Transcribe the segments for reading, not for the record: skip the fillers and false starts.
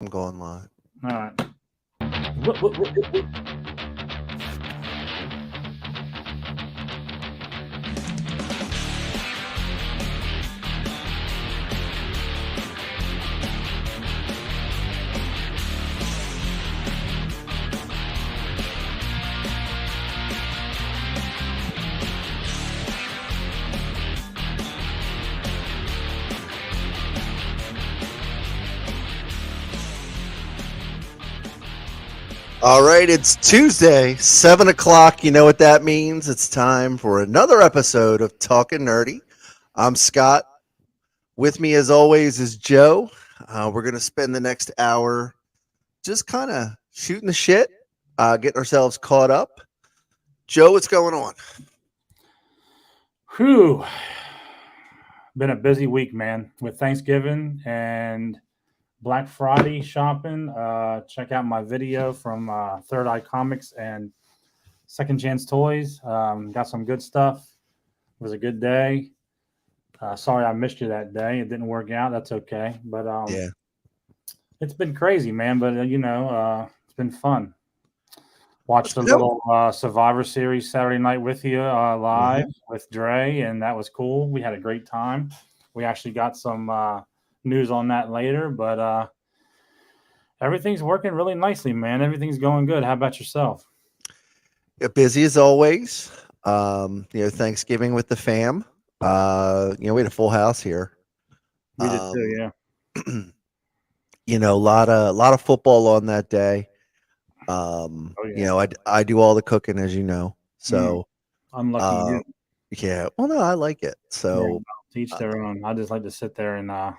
I'm going live. All right. Whoop. All right, it's Tuesday, 7 o'clock. You know what that means? It's time for another episode of Talking Nerdy. I'm Scott. With me, as always, is Joe. We're going to spend the next hour just kind of shooting the shit, getting ourselves caught up. Joe, what's going on? Whew. Been a busy week, man, with Thanksgiving and Black Friday shopping. Check out my video from Third Eye Comics and Second Chance Toys. Got some good stuff. It was a good day. Sorry I missed you that day. It didn't work out. That's okay. But Yeah. it's been crazy, man. But, it's been fun. Watched a No. little Survivor Series Saturday night with you live with Dre, and that was cool. We had a great time. We actually got some news on that later, but everything's working really nicely, man. Everything's going good. How about yourself? Busy as always. Thanksgiving with the fam. We had a full house here. We did too, yeah. A lot of football on that day. I do all the cooking, as you know. So unlucky you. Yeah. Well, no, I like it. So teach their own. I just like to sit there and I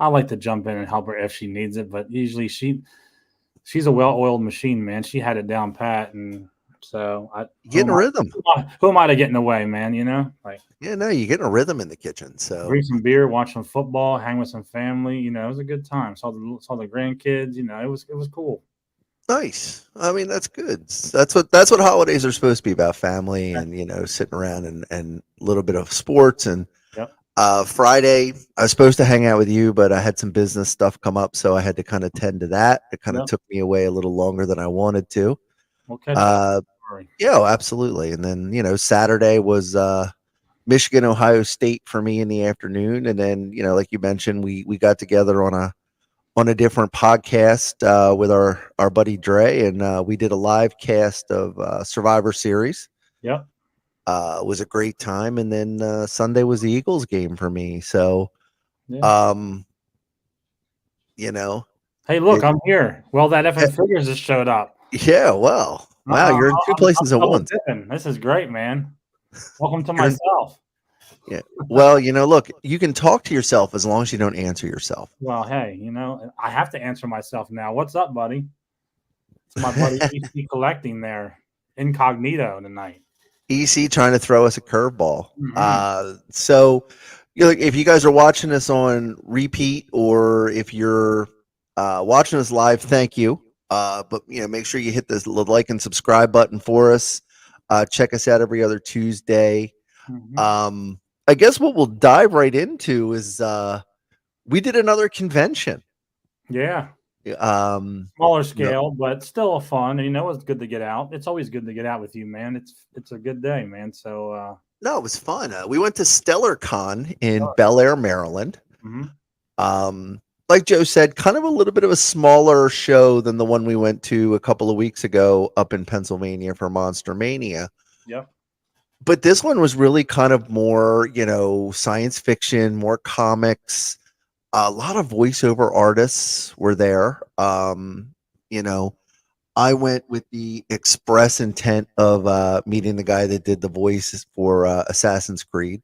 like to jump in and help her if she needs it, but usually she's a well-oiled machine, man. She had it down pat, and so get in a rhythm. Who am I to get in the way, man? You know, you get in a rhythm in the kitchen. So drink some beer, watch some football, hang with some family. You know, it was a good time. Saw the grandkids. You know, it was cool. Nice. I mean, that's good. That's what holidays are supposed to be about: family and sitting around and a little bit of sports. And Friday, I was supposed to hang out with you, but I had some business stuff come up, so I had to kind of tend to that. It kind of took me away a little longer than I wanted to. Okay. Absolutely. And then Saturday was Michigan, Ohio State for me in the afternoon, and then like you mentioned, we got together on a different podcast with our buddy Dre, and we did a live cast of Survivor Series. Yep. It was a great time, and then Sunday was the Eagles game for me. So, Hey, look, I'm here. Well, that effing Figures just showed up. Yeah, well, wow, you're in two places at once. This is great, man. Welcome to myself. Yeah. Well, look, you can talk to yourself as long as you don't answer yourself. Well, hey, I have to answer myself now. What's up, buddy? It's my buddy EC collecting there, incognito tonight. EC trying to throw us a curveball. So, if you guys are watching us on repeat, or if you're watching us live, thank you. But make sure you hit the like and subscribe button for us. Check us out every other Tuesday. I guess what we'll dive right into is we did another convention. Yeah. Smaller scale, but still fun. It's good to get out. It's always good to get out with you, man. It's a good day, man. So no, it was fun. We went to StellarCon in Bel Air, Maryland. Like Joe said, kind of a little bit of a smaller show than the one we went to a couple of weeks ago up in Pennsylvania for Monster Mania. Yep. But this one was really kind of more, science fiction, more comics. A lot of voiceover artists were there. I went with the express intent of meeting the guy that did the voices for Assassin's Creed.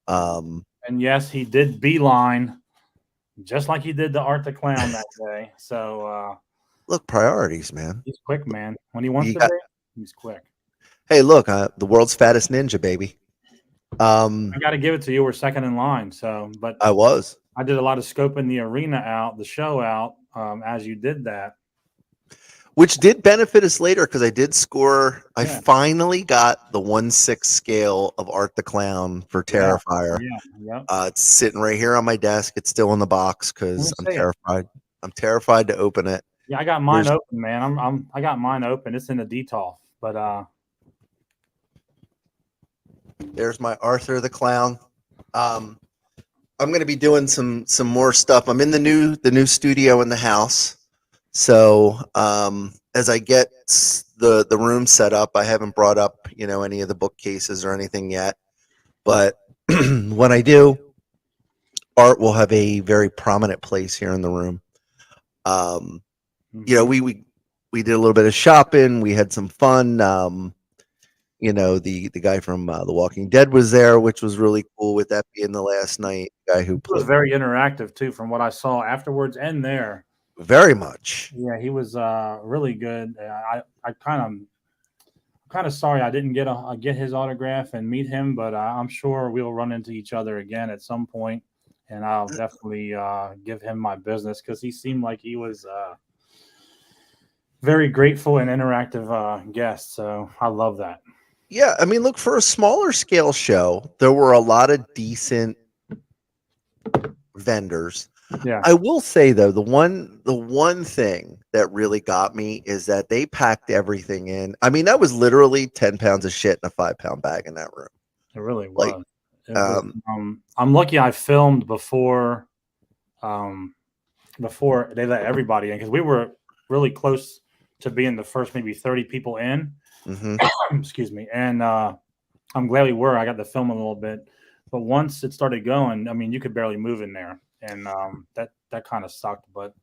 And yes, he did beeline, just like he did the Art the Clown that day. So look, priorities, man. He's quick, man. When he wants to be, he's quick. Hey, look, the world's fattest ninja, baby. I got to give it to you. We're second in line. So, but I did a lot of scoping the arena out, the show out, as you did that. which did benefit us later because I did score. I Yeah. finally got the 1/6 scale of Art the Clown for Yeah. Terrifier. Yeah. Yep. It's sitting right here on my desk. It's still in the box Let me because I'm see it. terrified. I'm terrified to open it. Yeah, I got mine Here's open, man. I got mine open. It's in the detail, but there's my Arthur the Clown. Um, I'm going to be doing some more stuff. I'm in the new studio in the house. So as I get the room set up, I haven't brought up any of the bookcases or anything yet. But when I do, art will have a very prominent place here in the room. mhm. We did a little bit of shopping. We had some fun. The guy from The Walking Dead was there, which was really cool. With that being the last night, the guy who It was played very interactive too, from what I saw afterwards and there. very much. Yeah, he was really good. I kind of sorry I didn't get his autograph and meet him, but I'm sure we'll run into each other again at some point, and I'll definitely give him my business because he seemed like he was very grateful and interactive guest. So I love that. Yeah, I mean, look, for a smaller scale show, there were a lot of decent vendors. Yeah, I will say though, the one thing that really got me is that they packed everything in. I mean, that was literally 10 pounds of shit in a 5-pound bag in that room. it really Like, was. It was. um, I'm lucky I filmed um, before they let everybody in because we were really close to being the first maybe 30 people in. mhm. Excuse me, and I'm glad we were. I got to film a little bit, but once it started going, I mean, you could barely move in there, and that kind of sucked. But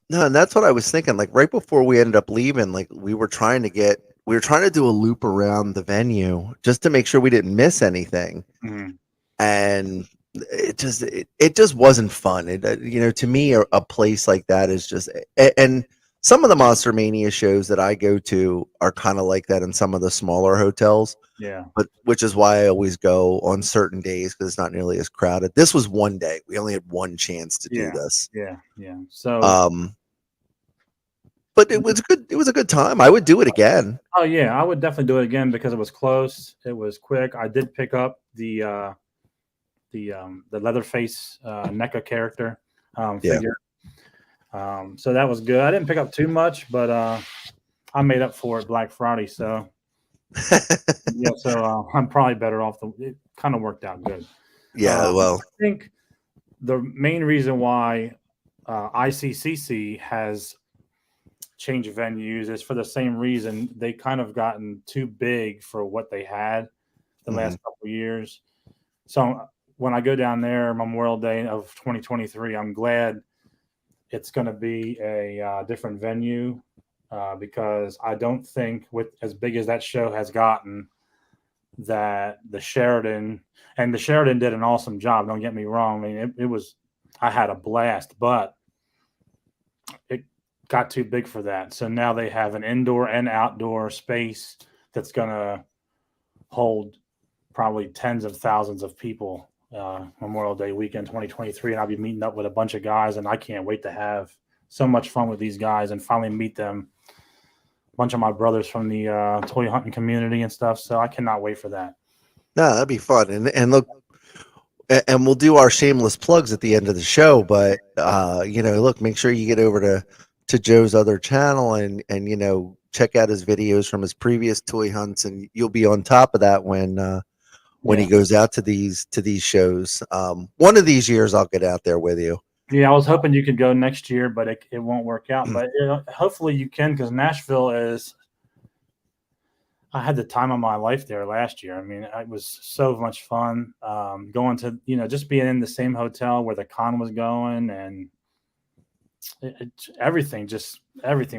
No, and that's what I was thinking. Like right before we ended up leaving, like we were trying to do a loop around the venue just to make sure we didn't miss anything. mhm, And it just wasn't fun. To me, a place like that is just and some of the Monster Mania shows that I go to are kind of like that in some of the smaller hotels, yeah, but which is why I always go on certain days because it's not nearly as crowded. This was one day. We only had one chance to do yeah, this. yeah, yeah. So, Um, but it was good. It was a good time. I would do it again. oh yeah, I would definitely do it again because it was close. It was quick. I did pick up the Leatherface NECA character Yeah. figure. So that was good. I didn't pick up too much, but I made up for it Black Friday. So yeah, so I'm probably better off. It kind of worked out good. Yeah. Well. I think the main reason why ICCC has changed venues is for the same reason. They kind of gotten too big for what they had the Mhm. last couple of years. So when I go down there Memorial Day of 2023, I'm glad it's going to be a different venue because I don't think with as big as that show has gotten that the Sheridan did an awesome job. Don't get me wrong. I mean, it was, I had a blast, but it got too big for that. So now they have an indoor and outdoor space that's going to hold probably tens of thousands of people Memorial Day weekend 2023. And I'll be meeting up with a bunch of guys, and I can't wait to have so much fun with these guys and finally meet them. A bunch of my brothers from the toy hunting community and stuff. So I cannot wait for that. No, that'd be fun. And look, and we'll do our shameless plugs at the end of the show. But look, make sure you get over to Joe's other channel and check out his videos from his previous toy hunts, and you'll be on top of that when Yeah. he goes out to these shows. One of these years, I'll get out there with you. Yeah, I was hoping you could go next year, but it won't work out. But hopefully you can because Nashville is. I had the time of my life there last year. I mean, it was so much fun going to just being in the same hotel where the con was going, and everything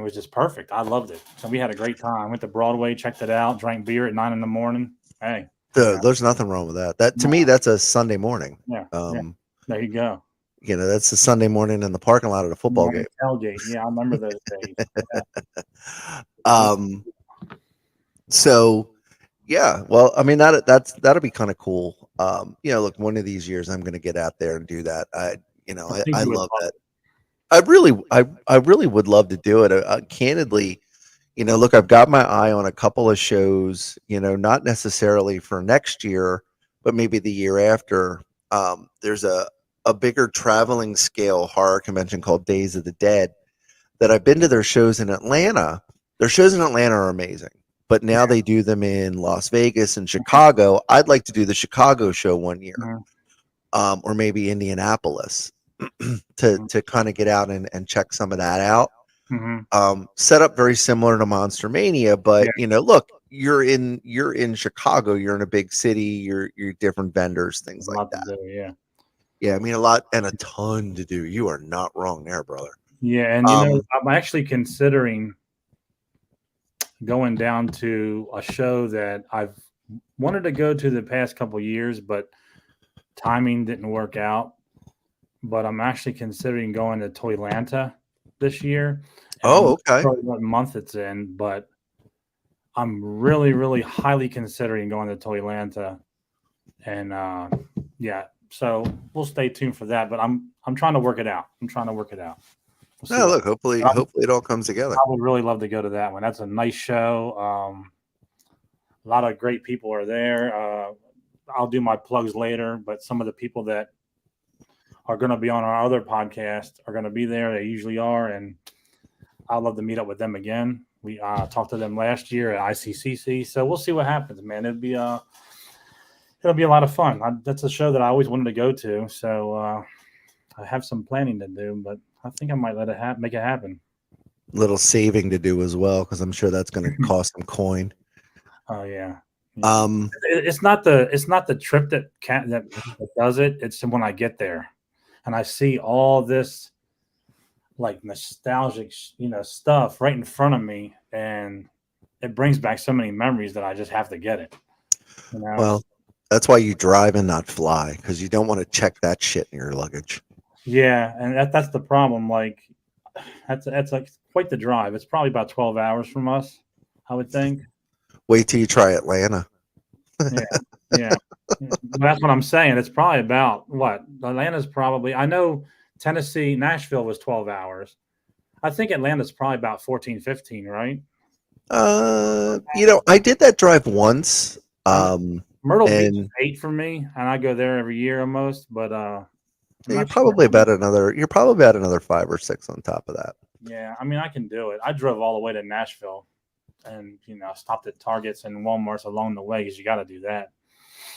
was just perfect. I loved it. So we had a great time. Went to Broadway, checked it out, drank beer at 9 a.m. Hey, There's nothing wrong with that. That to me, that's a Sunday morning. yeah, yeah. There you go. That's a Sunday morning in the parking lot at a football game. Tailgate. Yeah, I remember those days. Um. So, yeah. Well, I mean that'll be kind of cool. Look, one of these years I'm going to get out there and do that. think I you would love love that. I really would love to do it. Candidly, look, I've got my eye on a couple of shows, not necessarily for next year, but maybe the year after. There's a bigger traveling scale horror convention called Days of the Dead that I've been to their shows in Atlanta. Their shows in Atlanta are amazing, but now they do them in Las Vegas and Chicago. I'd like to do the Chicago show one year, or maybe Indianapolis to kind of get out and check some of that out. Set up very similar to Monster Mania, but look, you're in Chicago, you're in a big city, you're different vendors, things like that. Yeah, I mean, a lot and a ton to do. You are not wrong there, brother. Yeah, and I'm actually considering going down to a show that I've wanted to go to the past couple of years, but timing didn't work out. But I'm actually considering going to Toylanta this year. Oh, okay. What month it's in, but I'm really, really highly considering going to Toylanta. And so we'll stay tuned for that. But I'm trying to work it out. We'll look, hopefully it all comes together. I would really love to go to that one. That's a nice show. A lot of great people are there. I'll do my plugs later, but some of the people that are going to be on our other podcast are going to be there. They usually are, and I'd love to meet up with them again. We talked to them last year at ICCC, so we'll see what happens, man. It'll be a lot of fun. That's a show that I always wanted to go to, so I have some planning to do, but I think I might let it make it happen. Little saving to do as well, because I'm sure that's going to cost some coin. Oh yeah. It's not the trip that does it. It's when I get there, and I see all this like nostalgic, stuff right in front of me, and it brings back so many memories that I just have to get it. Well, that's why you drive and not fly, because you don't want to check that shit in your luggage. Yeah, and that's the problem. Like, that's like quite the drive. It's probably about 12 hours from us, I would think. Wait till you try Atlanta. Yeah. That's what I'm saying. It's probably about what? Atlanta's probably. I know Tennessee, Nashville was 12 hours. I think Atlanta's probably about 14, 15, right? I did that drive once. Myrtle Beach is 8 for me, and I go there every year almost. But you're probably about another 5 or 6 on top of that. Yeah, I mean, I can do it. I drove all the way to Nashville, and stopped at Targets and Walmarts along the way because you got to do that.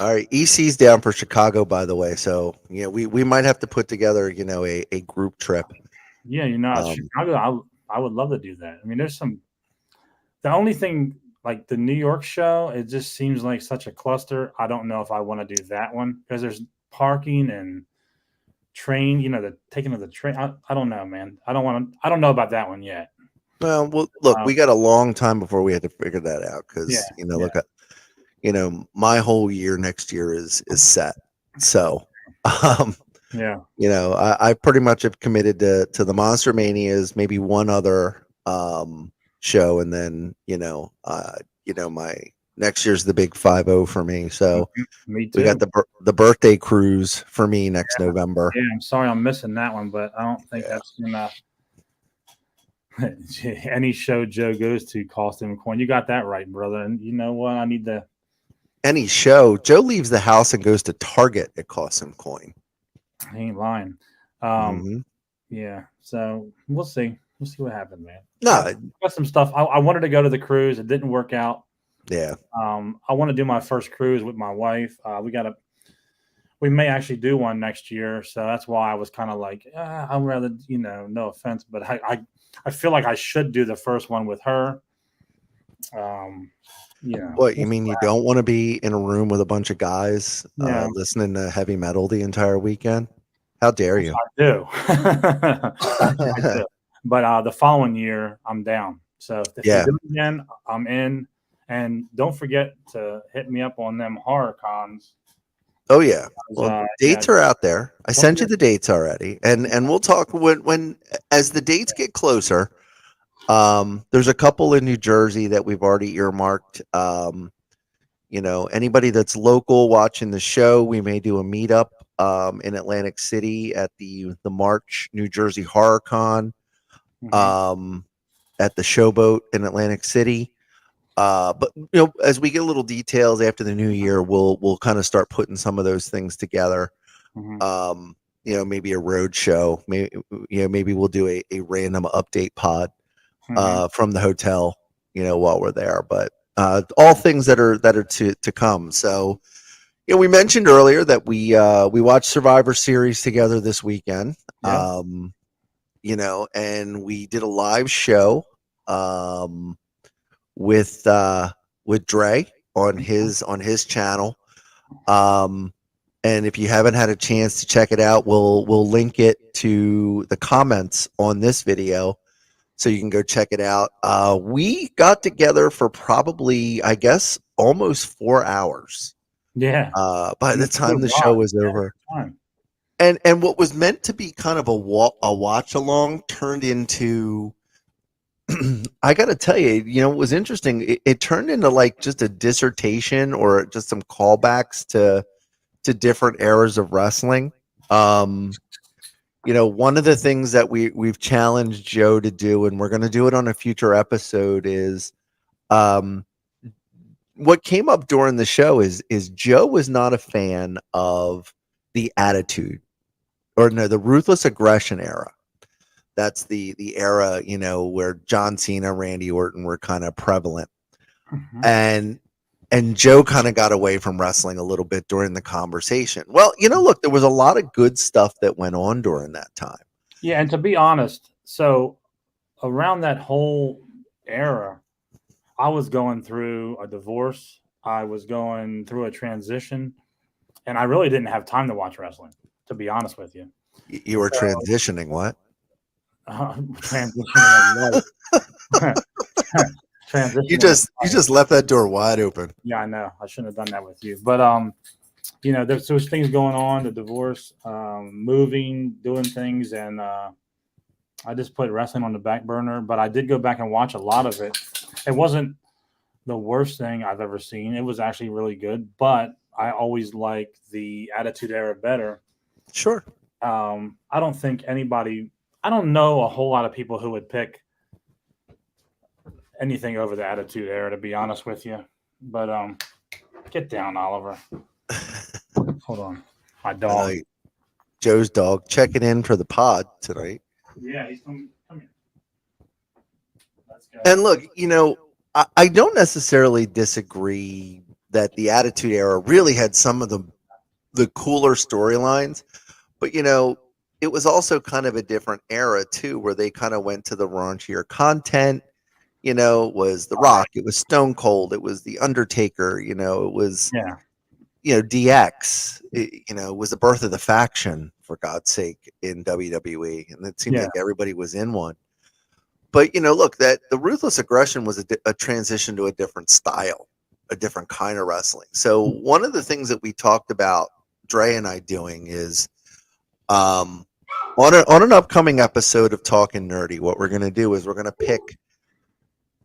All right, EC's down for Chicago, by the way. So we might have to put together a group trip. Yeah, Chicago. I would love to do that. I mean, there's some. The only thing, like the New York show, it just seems like such a cluster. I don't know if I want to do that one because there's parking and train. The taking of the train. I don't know, man. I don't know about that one yet. Well, look, we got a long time before we had to figure that out because look at my whole year next year is set. So, I pretty much have committed to the Monster Manias, maybe one other show, and then my next year's the big 5-0 for me. So me too. We got the birthday cruise for me next November. Yeah, I'm sorry I'm missing that one, but I don't think that's enough. Any show Joe goes to cost him a coin. You got that right, brother. And you know what? I need to. Any show Joe leaves the house and goes to Target, it costs him coin. I ain't lying. Yeah. So we'll see. We'll see what happens, man. No, got some stuff. I wanted to go to the cruise. It didn't work out. Yeah. I want to do my first cruise with my wife. We may actually do one next year. So that's why I was kind of like, I'd rather, no offense, but I feel like I should do the first one with her. What, you mean you don't want to be in a room with a bunch of guys listening to heavy metal the entire weekend? How dare you? I do. I do. But the following year, I'm down. So if we do it again, I'm in. And don't forget to hit me up on them horror cons. Oh yeah, well, dates are out there. I sent you the dates already, and we'll talk when as the dates get closer. There's a couple in New Jersey that we've already earmarked. Anybody that's local watching the show, we may do a meetup in Atlantic City at the March New Jersey Horror Con. at the Showboat in Atlantic City. But as we get little details after the new year, we'll kind of start putting some of those things together. Mm-hmm. Maybe a road show. Maybe we'll do a random update pod from the hotel, while we're there. But all things that are to come. So, we mentioned earlier that we watched Survivor Series together this weekend. Yep. And we did a live show with Dre on his channel. And if you haven't had a chance to check it out, we'll link it to the comments on this video, so you can go check it out. We got together for probably, I guess, almost 4 hours. Yeah. By the time the show was over. And what was meant to be kind of a watch along turned into, I got to tell you, it was interesting. It turned into like just a dissertation or just some callbacks to different eras of wrestling. One of the things that we've challenged Joe to do, and we're going to do it on a future episode, is what came up during the show is Joe was not a fan of the Attitude, or no, the Ruthless Aggression era. That's the era, where John Cena, Randy Orton were kind of prevalent. And Joe kind of got away from wrestling a little bit during the conversation. Well, look, there was a lot of good stuff that went on during that time. Yeah, and to be honest, so around that whole era, I was going through a divorce. I was going through a transition, and I really didn't have time to watch wrestling, to be honest with you. You were transitioning what? Transitioning. Transitioning. You just left that door wide open. Yeah, I know. I shouldn't have done that with you. But there's those things going on, the divorce, moving, doing things, and I just put wrestling on the back burner. But I did go back and watch a lot of it. It wasn't the worst thing I've ever seen. It was actually really good, but I always liked the Attitude Era better. Sure. I don't know a whole lot of people who would pick anything over the Attitude Era, to be honest with you. But get down, Oliver. Hold on. My dog. Joe's dog checking in for the pod tonight. Yeah, he's coming. Come here. Let's go. And look, I don't necessarily disagree that the Attitude Era really had some of the cooler storylines, but it was also kind of a different era too, where they kind of went to the raunchier content. It was The Rock, it was Stone Cold, it was The Undertaker, it was DX, it was the birth of the faction, for God's sake, in WWE, and it seemed like everybody was in one. But look, that the Ruthless Aggression was a transition to a different style, a different kind of wrestling. So one of the things that we talked about, Dre and I doing, is on an upcoming episode of Talking Nerdy, what we're going to do is we're going to pick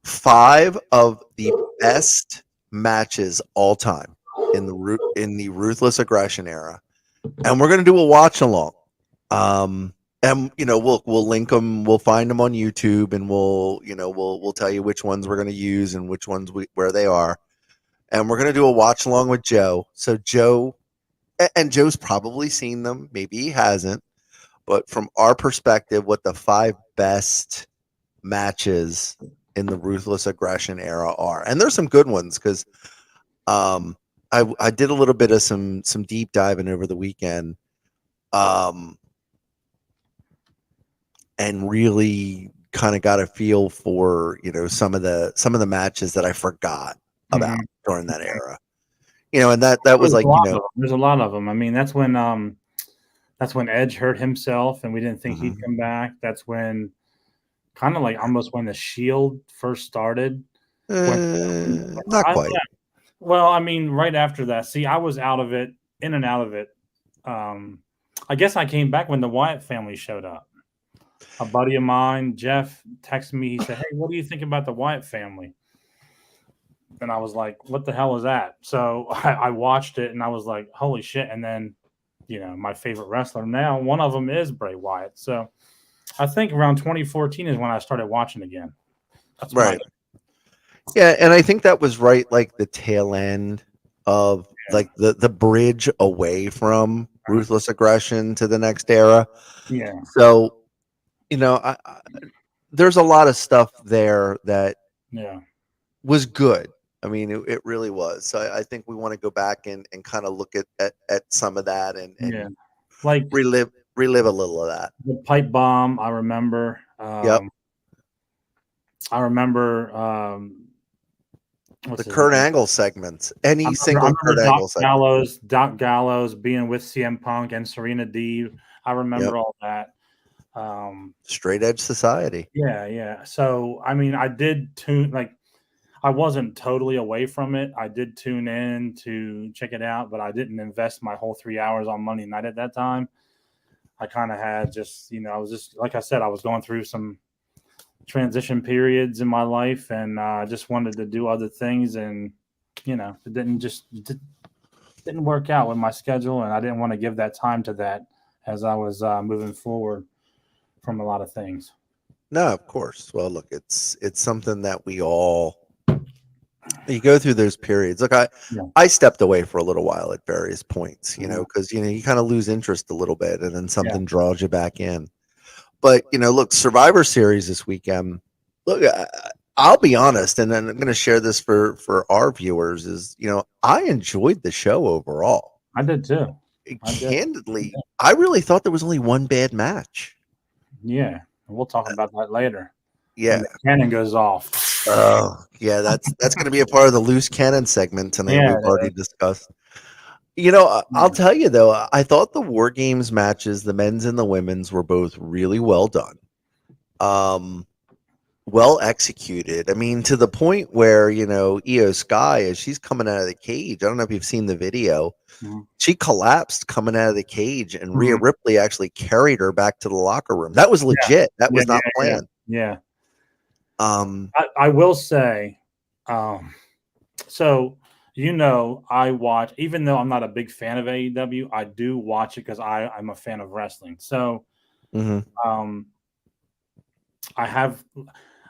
5 of the best matches all time in the Ruthless Aggression era, and we're going to do a watch along. And we'll link them, we'll find them on YouTube, and we'll tell you which ones we're going to use and which ones where they are, and we're going to do a watch along with Joe. So Joe's probably seen them, maybe he hasn't, but from our perspective, what the 5 best matches in the Ruthless Aggression era are. And there's some good ones, because I did a little bit of some deep diving over the weekend, and really kind of got a feel for some of the matches that I forgot about during that era. And that was like, there's a lot of them. I mean, that's when Edge hurt himself and we didn't think he'd come back. That's when kind of like almost when the Shield first started. Not quite. Well, I mean, right after that. See, I was out of it, in and out of it. I guess I came back when the Wyatt family showed up. A buddy of mine, Jeff, texted me. He said, "Hey, what do you think about the Wyatt family?" And I was like, "What the hell is that?" So I watched it and I was like, "Holy shit!" And then, my favorite wrestler now, one of them is Bray Wyatt. So I think around 2014 is when I started watching again. That's what I Right. Yeah, and I think that was right, like the tail end of yeah. like the bridge away from ruthless aggression to the next era. Yeah. So, there's a lot of stuff there that Yeah. was good. I mean, it really was. So I think we want to go back and kind of look at some of that Yeah. and Like relive a little of that. the pipe bomb, I remember. Yep. I remember The what's his Kurt name? Angle segments, I any remember, I single Kurt remember Angle segment. Doc Gallows being with CM Punk and Serena Deeb. I Yep. remember all that. Um, Straight Edge Society. yeah, yeah. So I mean, I did tune like I wasn't totally away from it. I did tune in to check it out, but I didn't invest my whole 3 hours on Monday night at that time. I kind of had just, I was just like I said, I was going through some transition periods in my life, and I just wanted to do other things, and it didn't work out with my schedule, and I didn't want to give that time to that as I was moving forward from a lot of things. No, of course. Well, look, it's something that we all you go through those periods. Look, Yeah. I stepped away for a little while at various points, Mhm. because you kind of lose interest a little bit, and then Yeah. something draws you back in. But look, Survivor Series this weekend. Look, I'll be honest, and then I'm going to share this for our viewers. Is I enjoyed the show overall. I did too. I did. Candidly, I really thought there was only one bad match. Yeah. We'll talk about that later when Yeah. the cannon goes off. Oh, yeah. That's going to be a part of the loose cannon segment tonight. Yeah. We've already discussed. I'll Yeah. tell you though, I thought the War Games matches, the men's and the women's, were both really well done. Well executed. I mean, to the point where, Io Sky, as she's coming out of the cage, I don't know if you've seen the video, Mhm. she collapsed coming out of the cage, and Rhea Mhm. Ripley actually carried her back to the locker room. That was Yeah. legit. That Yeah. was not Yeah. planned. Yeah. Um, I will say, so I watch, even though I'm not a big fan of AEW, I do watch it because I'm a fan of wrestling. So mhm, um, I have,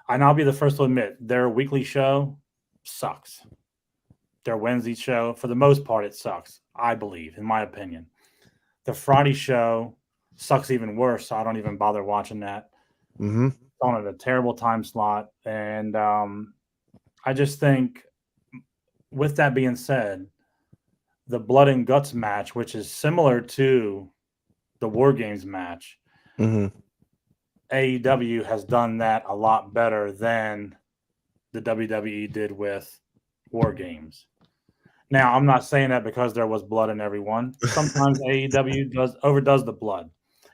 and I'll be the first to admit, their weekly show sucks. Their Wednesday show, for the most part, it sucks. I believe, in my opinion, the Friday show sucks even worse. So I don't even bother watching that. mhm, It's on at a terrible time slot, and I just think, with that being said, the Blood and Guts match, which is similar to the War Games match, mhm. AEW has done that a lot better than the WWE did with War Games. Now, I'm not saying that because there was blood in every one. Sometimes AEW overdoes the blood.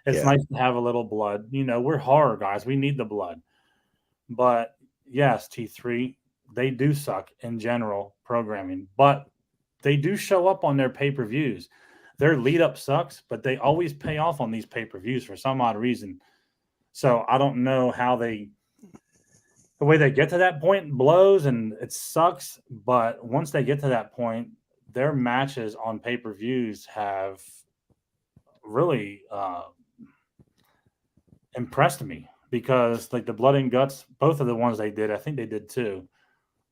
It's Yeah, nice to have a little blood. We're horror guys. We need the blood. But yes, T3, they do suck in general programming, but they do show up on their pay-per-views. Their lead up sucks, but they always pay off on these pay-per-views for some odd reason. So I don't know how the way they get to that point blows and it sucks, but once they get to that point, their matches on pay-per-views have really impressed me because like the Blood and Guts, both of the ones they did, I think they did too,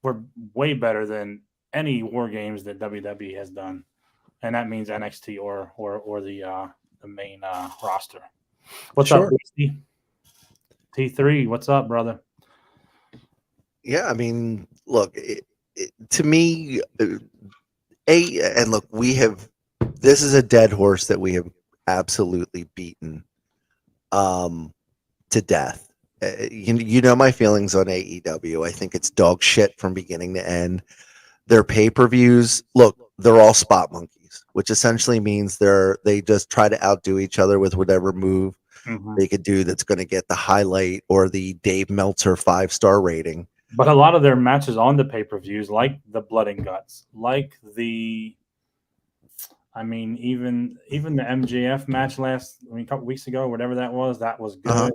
were way better than any War Games that WWE has done, and that means NXT or the main roster. What's up, sure. Boosty? T3? What's up, brother? Yeah, I mean, look, to me, and look, this is a dead horse that we have absolutely beaten to death. You know my feelings on AEW. I think it's dog shit from beginning to end. Their pay-per-views, look, they're all spot monkeys, which essentially means they just try to outdo each other with whatever move Mm-hmm. they could do that's going to get the highlight or the Dave Meltzer 5-star rating. But a lot of their matches on the pay-per-views, like the Blood and Guts, like even the MJF match a couple weeks ago, whatever that was Uh-huh. good.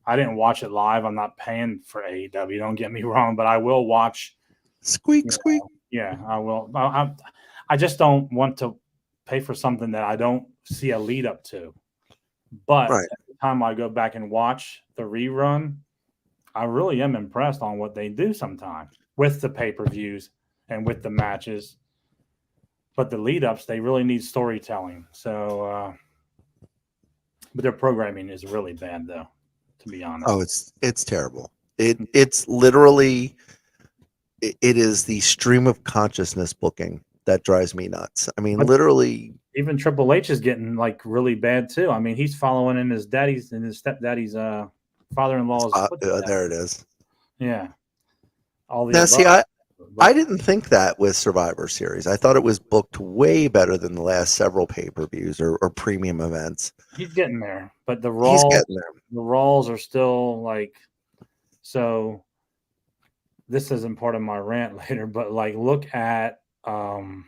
I didn't watch it live. I'm not paying for AEW. Don't get me wrong, but I will watch. Squeak, squeak. Yeah, I will. I just don't want to pay for something that I don't see a lead up to. But Right. every time I go back and watch the rerun, I really am impressed on what they do sometimes with the pay-per-views and with the matches. But the lead-ups, they really need storytelling. So, but their programming is really bad, though, to be honest. Oh, it's terrible. It's literally it is the stream of consciousness booking that drives me nuts. I mean, But literally. even Triple H is getting like really bad too. I mean, he's following in his daddy's and his stepdaddy's father-in-law's footsteps. There it is. Yeah, all the Now, above. see, I But didn't think that with Survivor Series. I thought it was booked way better than the last several pay-per-views or premium events. he's getting there. But He's getting there. the Raws are still like so. This isn't part of my rant later, but like look at the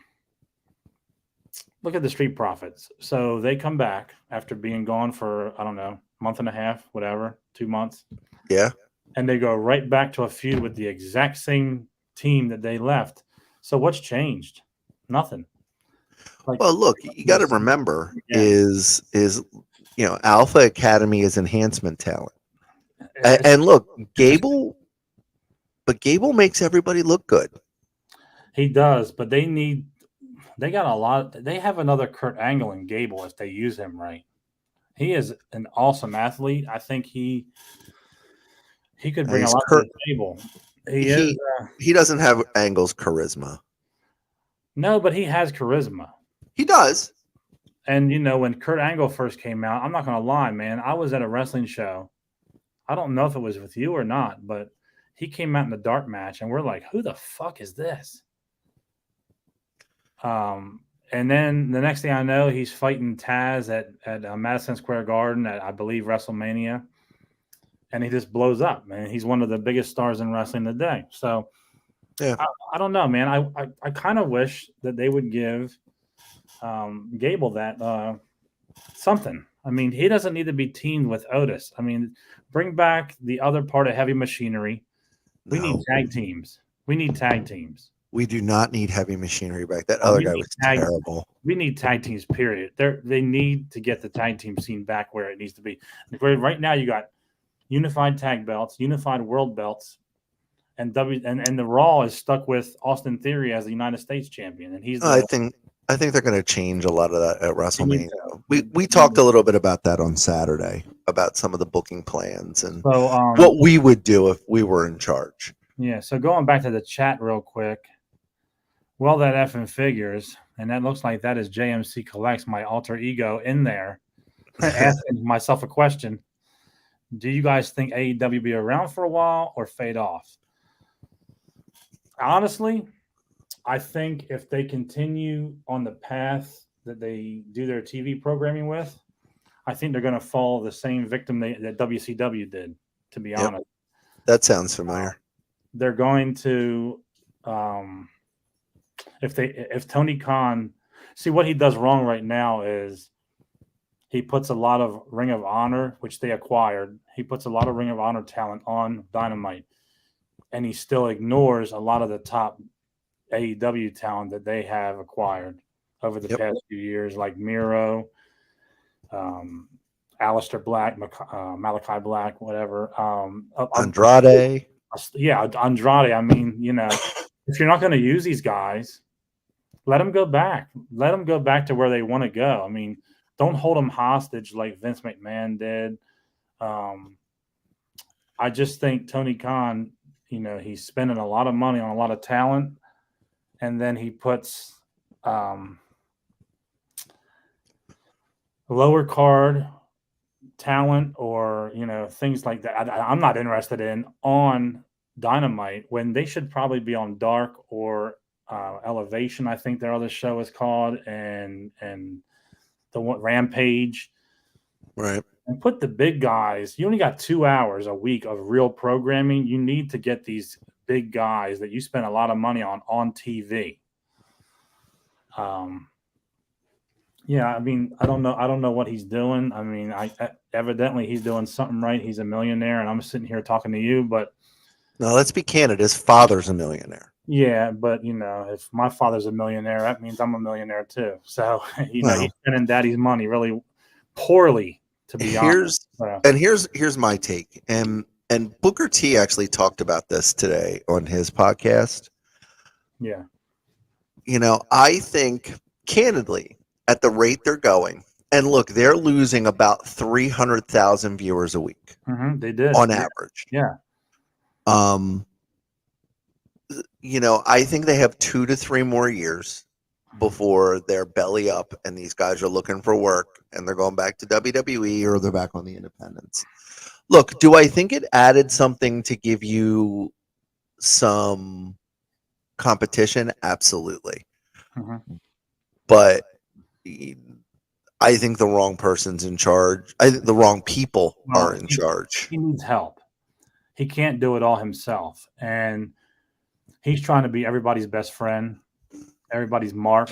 Street Profits. So they come back after being gone for I don't know, month and a half, whatever, 2 months. Yeah. And they go right back to a feud with the exact same team that they left. So what's changed? Nothing. Like, Well, look, you got to remember is Alpha Academy is enhancement talent, and look, Gable makes everybody look good. He does, but they got a lot. They have another Kurt Angle in Gable if they use him right. He is an awesome athlete. I think he could bring a lot to the table. He doesn't have Angle's charisma. No, but he has charisma. He does. And when Kurt Angle first came out, I'm not going to lie, man. I was at a wrestling show. I don't know if it was with you or not, but he came out in the dark match, and we're like, "Who the fuck is this?" And then the next thing I know, he's fighting Taz at Madison Square Garden at, I believe, WrestleMania. And he just blows up, man. He's one of the biggest stars in wrestling today. So, yeah, I don't know, man. I kind of wish that they would give Gable that something. I mean, he doesn't need to be teamed with Otis. I mean, bring back the other part of Heavy Machinery. We need tag teams. We need tag teams. We do not need Heavy Machinery back. That other guy was terrible. We need tag teams, period. They need to get the tag team scene back where it needs to be. Right now, you got unified tag belts, unified world belts, and the Raw is stuck with Austin Theory as the United States champion, and he's. I think they're going to change a lot of that at WrestleMania. We talked a little bit about that on Saturday about some of the booking plans and what we would do if we were in charge. Yeah. So going back to the chat real quick. Well, that effing figures, and that looks like that is JMC Collects, my alter ego, in there, asking myself a question. Do you guys think AEW be around for a while or fade off? Honestly, I think if they continue on the path that they do their TV programming with, I think they're going to follow the same victim that WCW did, to be honest. That sounds familiar. They're going to... If Tony Khan, see what he does wrong right now is he puts a lot of Ring of Honor, which they acquired. He puts a lot of Ring of Honor talent on Dynamite, and he still ignores a lot of the top AEW talent that they have acquired over the past few years, like Miro, Aleister Black, Malachi Black, whatever. Andrade. Yeah, Andrade. I mean, if you're not going to use these guys, let them go back. Let them go back to where they want to go. I mean, don't hold them hostage like Vince McMahon did. I just think Tony Khan, he's spending a lot of money on a lot of talent, and then he puts lower card talent or, things like that. I'm not interested in on Dynamite when they should probably be on Dark or Elevation, I think their other show is called, and the one Rampage, right? And put the big guys. You only got 2 hours a week of real programming. You need to get these big guys that you spend a lot of money on TV. Yeah, I mean, I don't know what he's doing. I mean, evidently he's doing something right. He's a millionaire, and I'm sitting here talking to you, but no, let's be candid. His father's a millionaire. Yeah, but if my father's a millionaire, that means I'm a millionaire too. So he's spending daddy's money really poorly, to be honest. And here's my take. And and Booker T actually talked about this today on his podcast. Yeah. I think candidly, at the rate they're going, and look, they're losing about 300,000 viewers a week They did. on average. Yeah. Um, I think they have 2 to 3 more years before they're belly up and these guys are looking for work and they're going back to WWE or they're back on the independents. Look, do I think it added something to give you some competition? Absolutely. But I think the wrong person's in charge. I think the wrong people are in charge. He needs help. He can't do it all himself. And he's trying to be everybody's best friend, everybody's mark.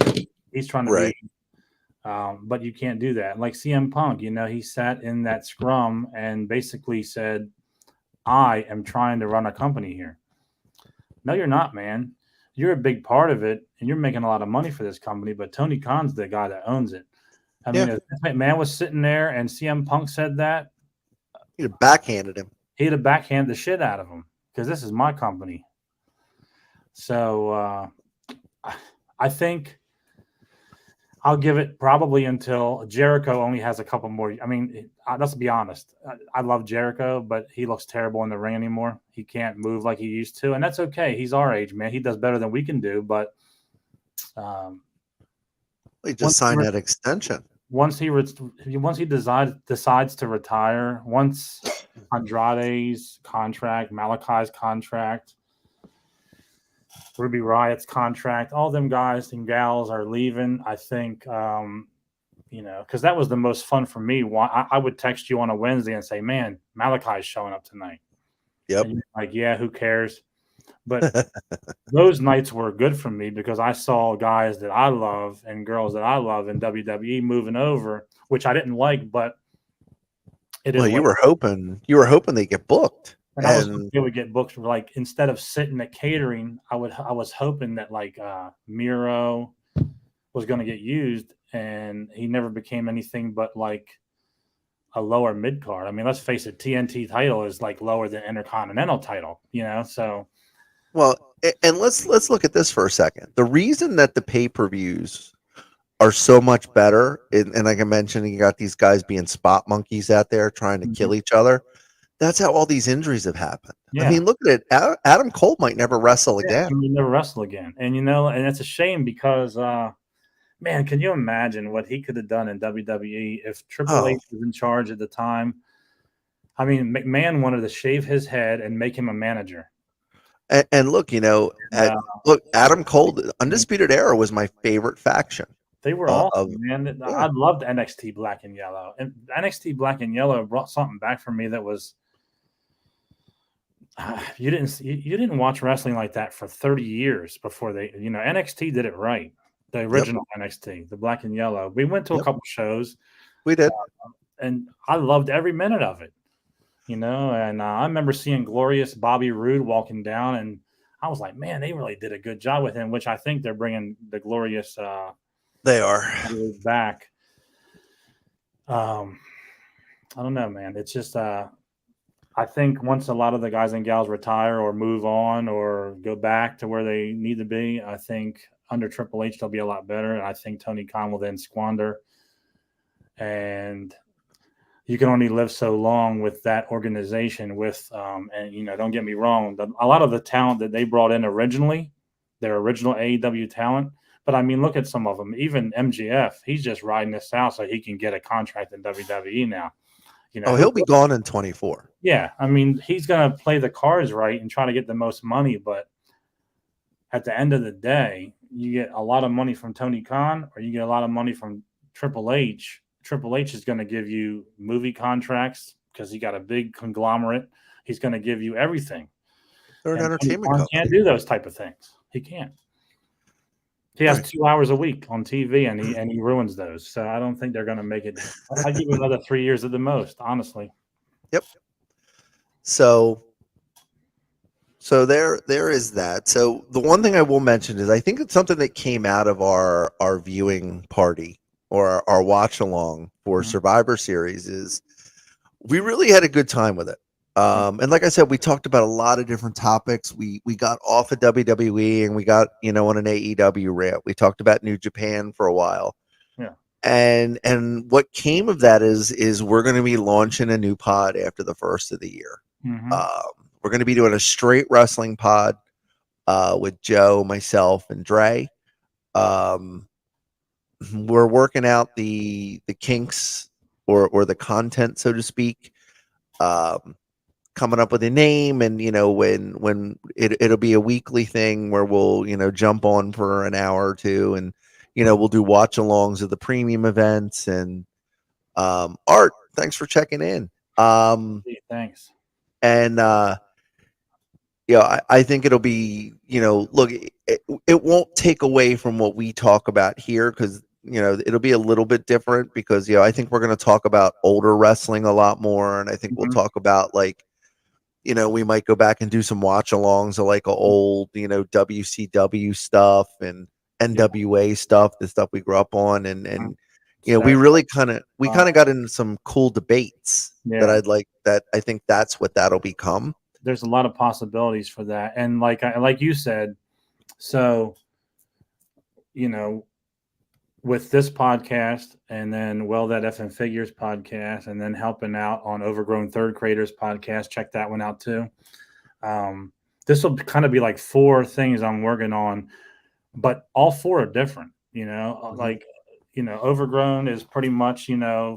He's trying to be, but you can't do that. Like CM Punk, he sat in that scrum and basically said, I am trying to run a company here. No, you're not, man. You're a big part of it, and you're making a lot of money for this company, but Tony Khan's the guy that owns it. I mean, if McMahon was sitting there and CM Punk said that, he'd have backhanded him. He'd have backhanded the shit out of him because this is my company. So I think I'll give it probably until Jericho only has a couple more. I mean, let's be honest. I love Jericho, but he looks terrible in the ring anymore. He can't move like he used to, and that's okay. He's our age, man. He does better than we can do, but he just signed that extension. Once he decides to retire, once Andrade's contract, Malachi's contract, Ruby Riot's contract, all them guys and gals are leaving. I think, because that was the most fun for me. I would text you on a Wednesday and say, man, Malachi's showing up tonight. Yep. And you're like, yeah, who cares? But those nights were good for me because I saw guys that I love and girls that I love in WWE moving over, which I didn't like, but it is. Well, you were hoping they get booked. And I was hoping they would get booked. Like instead of sitting at catering, I was hoping that like Miro was going to get used, and he never became anything but like a lower mid card. I mean, let's face it, TNT title is like lower than Intercontinental title, So, well, and let's look at this for a second. The reason that the pay-per-views are so much better, and like I mentioned, you got these guys being spot monkeys out there trying to kill each other. That's how all these injuries have happened. Yeah. I mean, look at it. Adam Cole might never wrestle again. He never wrestle again. And, and it's a shame because, man, can you imagine what he could have done in WWE if Triple H was in charge at the time? I mean, McMahon wanted to shave his head and make him a manager. And look, Adam Cole, Undisputed Era was my favorite faction. They were awesome, man. Yeah. I loved NXT Black and Yellow. And NXT Black and Yellow brought something back for me that was you didn't watch wrestling like that for 30 years before they, NXT did it right. The original NXT, the Black and Yellow. We went to a couple shows. We did. And I loved every minute of it, and I remember seeing Glorious Bobby Roode walking down, and I was like, man, they really did a good job with him, which I think they're bringing the Glorious they are back. I don't know, man. It's just I think once a lot of the guys and gals retire or move on or go back to where they need to be, I think under Triple H they'll be a lot better. And I think Tony Khan will then squander. And you can only live so long with that organization. And don't get me wrong, a lot of the talent that they brought in originally, their original AEW talent. But I mean, look at some of them. Even MJF, he's just riding this out so he can get a contract in WWE now. He'll be gone in 24. Yeah, I mean, he's going to play the cards right and try to get the most money. But at the end of the day, you get a lot of money from Tony Khan or you get a lot of money from Triple H. Triple H is going to give you movie contracts because he got a big conglomerate. He's going to give you everything. They're an entertainment company. He can't do those type of things. He can't. He has 2 hours a week on TV, and he ruins those. So I don't think they're going to make it. I give it another 3 years at the most, honestly. Yep. So there is that. So the one thing I will mention is I think it's something that came out of our viewing party or our watch along for Survivor Series is we really had a good time with it. And like I said, we talked about a lot of different topics. We got off of WWE and we got, on an AEW rant. We talked about New Japan for a while. Yeah. And what came of that is we're going to be launching a new pod after the first of the year. We're going to be doing a straight wrestling pod with Joe, myself, and Dre. We're working out the kinks or the content, so to speak. Coming up with a name, and when it'll be a weekly thing where we'll jump on for an hour or two, and we'll do watch alongs of the premium events. And Art, thanks for checking in. Thanks. And I think it'll be, look, it won't take away from what we talk about here, because it'll be a little bit different, because I think we're going to talk about older wrestling a lot more, and I think we'll talk about, like, we might go back and do some watch alongs of like old, WCW stuff and NWA stuff, the stuff we grew up on. And we really kind of got into some cool debates that I think that's what that'll become. There's a lot of possibilities for that. And like you said, so, with this podcast, and then that FM Figures podcast, and then helping out on Overgrown Third Graders podcast, check that one out too. This will kind of be like 4 things I'm working on, but all 4 are different. Like, Overgrown is pretty much,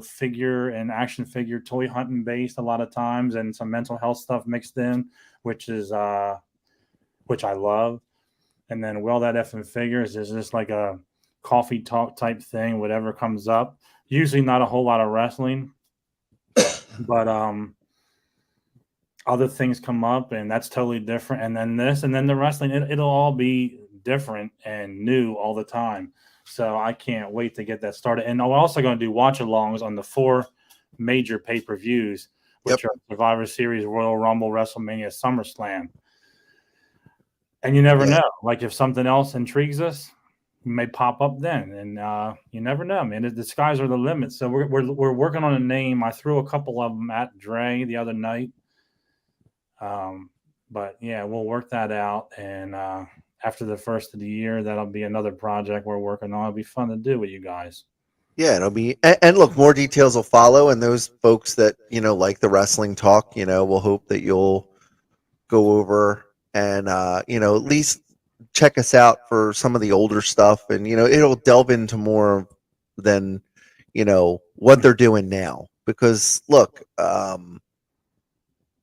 figure and action figure toy hunting based a lot of times, and some mental health stuff mixed in, which I love. And then that FM Figures is just like a coffee talk type thing, whatever comes up. Usually not a whole lot of wrestling, but other things come up, and that's totally different. And then this, and then the wrestling, it'll all be different and new all the time. So I can't wait to get that started. And we're also going to do watch alongs on the 4 major pay-per-views, which are Survivor Series, Royal Rumble, WrestleMania, SummerSlam. And you never know. Like, if something else intrigues us, may pop up then, and you never know, man. The skies are the limit. So we're working on a name. I threw a couple of them at Dre the other night, but yeah, we'll work that out. And after the first of the year, that'll be another project we're working on. It'll be fun to do with you guys. Yeah, it'll be, and look, more details will follow. And those folks that like the wrestling talk, we'll hope that you'll go over and at least check us out for some of the older stuff, and it'll delve into more than what they're doing now, because look, like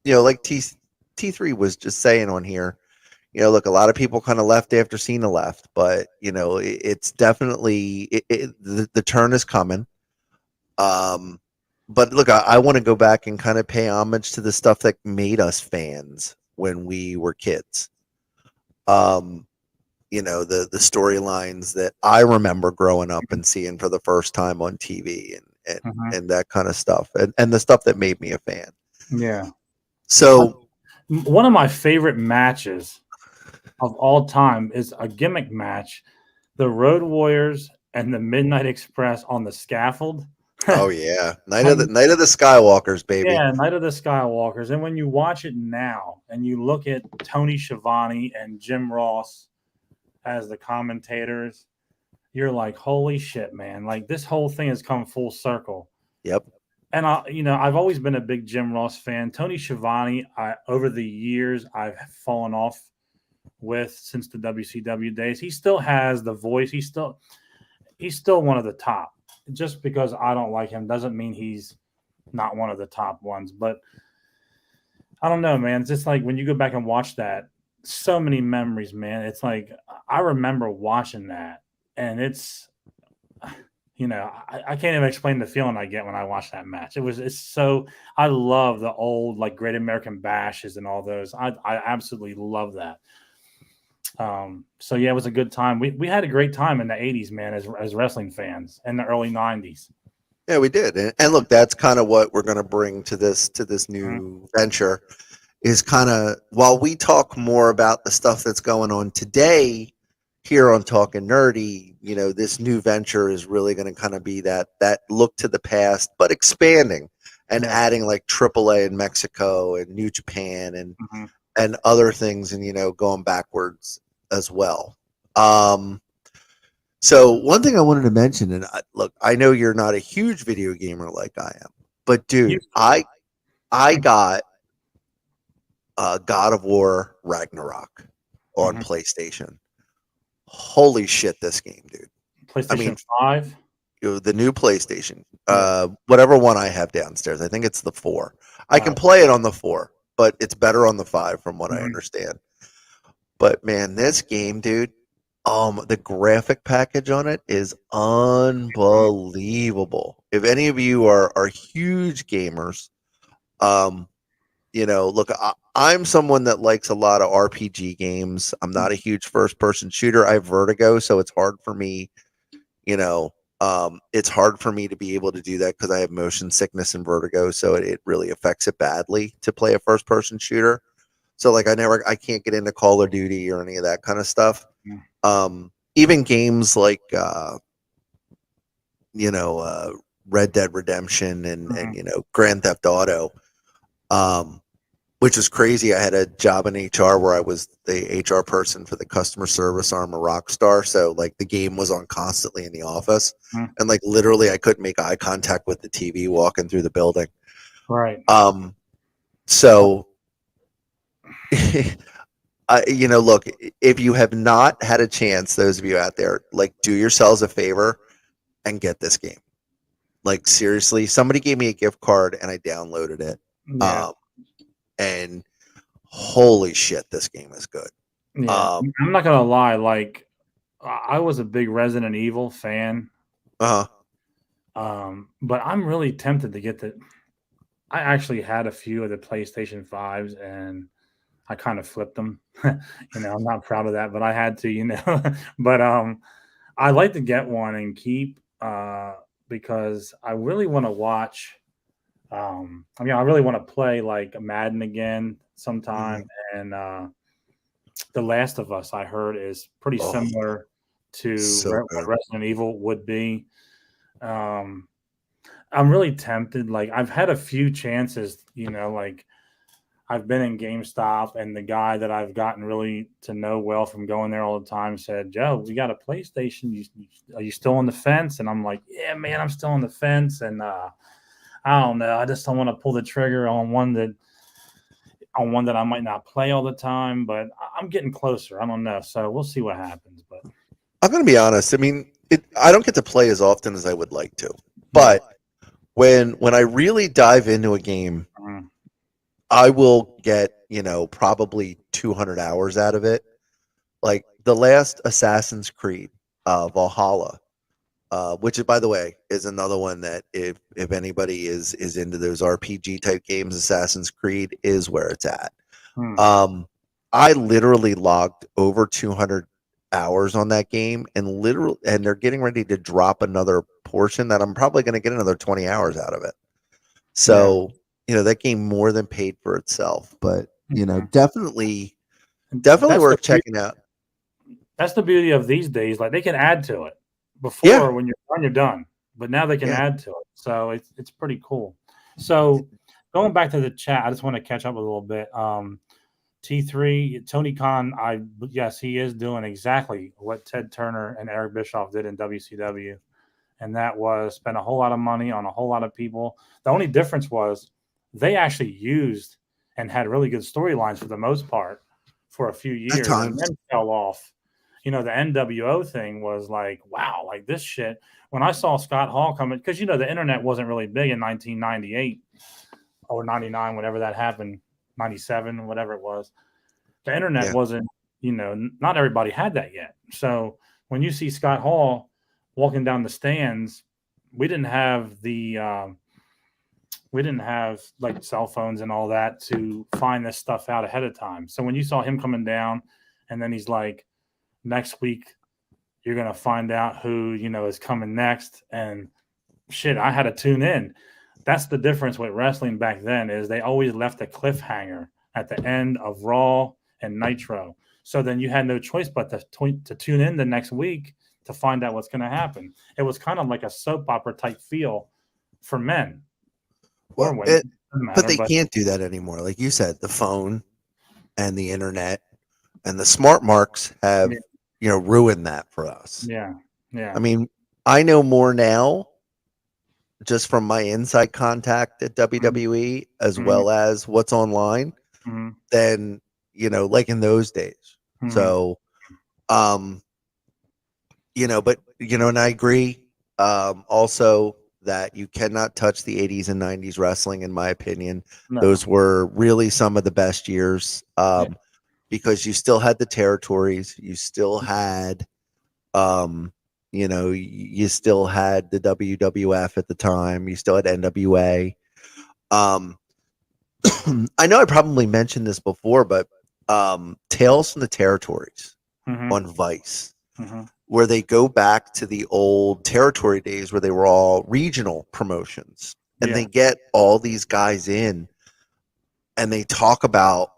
T3 was just saying on here, look, a lot of people kind of left after Cena left, but it's definitely the turn is coming. But look, I want to go back and kind of pay homage to the stuff that made us fans when we were kids. The storylines that I remember growing up and seeing for the first time on TV, and that kind of stuff, and the stuff that made me a fan. Yeah. So one of my favorite matches of all time is a gimmick match, the Road Warriors and the Midnight Express on the scaffold. Oh yeah, Night of the Skywalkers, baby. Yeah, Night of the Skywalkers. And when you watch it now, and you look at Tony Schiavone and Jim Ross as the commentators, you're like, holy shit, man. Like, this whole thing has come full circle. Yep. And I've always been a big Jim Ross fan. Tony Schiavone, over the years, I've fallen off with since the WCW days. He still has the voice. He's still one of the top. Just because I don't like him doesn't mean he's not one of the top ones. But I don't know, man. It's just like when you go back and watch that, so many memories, man. It's like I remember watching that, and it's I can't even explain the feeling I get when I watch that match. It's so, I love the old like Great American Bashes and all those. I absolutely love that. So yeah, it was a good time. We had a great time in the 80s, man, as wrestling fans, and the early 90s. Yeah, we did. And look, that's kind of what we're going to bring to this new venture, is kind of, while we talk more about the stuff that's going on today here on Talking Nerdy, this new venture is really going to kind of be that look to the past, but expanding. and Yeah. adding like AAA in Mexico and New Japan Mhm. and other things, and going backwards as well. So one thing I wanted to mention, and look, I know you're not a huge video gamer like I am, but dude, Used to be. I got God of War Ragnarok on Mhm. PlayStation. Holy shit, this game, dude! I mean, PlayStation 5. the new PlayStation, Yeah. whatever one I have downstairs. I think it's the 4. I can Oh. play it on the 4, but it's better on the 5 from what I Mhm. understand. But man, this game, dude, the graphic package on it is unbelievable. If any of you are huge gamers, um, look, I'm someone that likes a lot of RPG games. I'm not a huge first person shooter. I have vertigo, so it's hard for me, you know, it's hard for me to be able to do that because I have motion sickness and vertigo, so it really affects it badly to play a first person shooter. So like I can't get into Call of Duty or any of that kind of stuff. Mhm. Even games like you know, uh, Red Dead Redemption and Mhm. Grand Theft Auto. Um, which is crazy. I had a job in HR where I was the HR person for the customer service arm of Rockstar. So like the game was on constantly in the office, Mhm. and like literally I couldn't make eye contact with the TV walking through the building. Right. So look, if you have not had a chance, those of you out there, like do yourselves a favor and get this game. Like seriously, somebody gave me a gift card and I downloaded it. Yeah. Um, and holy shit, this game is good. Yeah. Um, I'm not gonna lie. Like, I was a big Resident Evil fan, uh but I'm really tempted to get the. I actually had a few of the PlayStation 5s, and I kind of flipped them. I'm not proud of that, but I had to. But I like to get one and keep because I really want to watch. I really want to play like Madden again sometime, mhm. and The Last of Us I heard is pretty Oh, similar to so what good. Resident Evil would be. Um, I'm really tempted. Like I've had a few chances, like I've been in GameStop, and the guy that I've gotten really to know well from going there all the time said, "Joe, we got a PlayStation. Are you still on the fence?" And I'm like, "Yeah, man, I'm still on the fence." And I don't know. I just don't want to pull the trigger on one that I might not play all the time. But I'm getting closer. I don't know. So we'll see what happens. But I'm gonna be honest. I mean, I don't get to play as often as I would like to, yeah, but when I really dive into a game, mm, I will get probably 200 hours out of it. Like the last Assassin's Creed, Valhalla, which is, by the way, is another one that if anybody is into those RPG type games, Assassin's Creed is where it's at. mm, Um, I literally logged over 200 hours on that game, and they're getting ready to drop another portion that I'm probably going to get another 20 hours out of it. yeah, So, that game more than paid for itself, but mhm. definitely That's the worth checking out. That's the beauty of these days. Like they can add to it. Yeah, Before, when you're done, you're done. But now they can yeah. add to it. So it's pretty cool. So going back to the chat, I just want to catch up a little bit. T3 Tony Khan, yes, he is doing exactly what Ted Turner and Eric Bischoff did in WCW, and that was spend a whole lot of money on a whole lot of people. The only difference was they actually used and had really good storylines for the most part for a few At years, and times. then fell off. The NWO thing was like, wow, like this shit. When I saw Scott Hall coming, because the internet wasn't really big in 1998 or 99, whenever that happened, 97, whatever it was. The internet Yeah. wasn't, not everybody had that yet. So when you see Scott Hall walking down the stands, we didn't have like cell phones and all that to find this stuff out ahead of time. So when you saw him coming down, and then he's like, next week you're gonna find out who is coming next, and shit, I had to tune in. That's the difference with wrestling back then, is they always left a cliffhanger at the end of Raw and Nitro. So then you had no choice but to tune in the next week to find out what's going to happen. It was kind of like a soap opera type feel for men. or Well, women. Doesn't but matter. they But can't do that anymore. Like you said, the phone and the internet and the smart marks yeah, have, ruined that for us. yeah, I yeah. mean, I know more now just from my inside contact at Mhm, WWE as mhm, well as what's online mhm, than, like in those days. mhm. So, um, but and I agree also that you cannot touch the 80s and 90s wrestling in my opinion. No. Those were really some of the best years. Yeah. Because you still had the territories, you still had um you still had the WWF at the time, you still had NWA. um I know I probably mentioned this before, but Tales from the Territories Mhm, on Vice, mhm. where they go back to the old territory days where they were all regional promotions, and Yeah. they get all these guys in and they talk about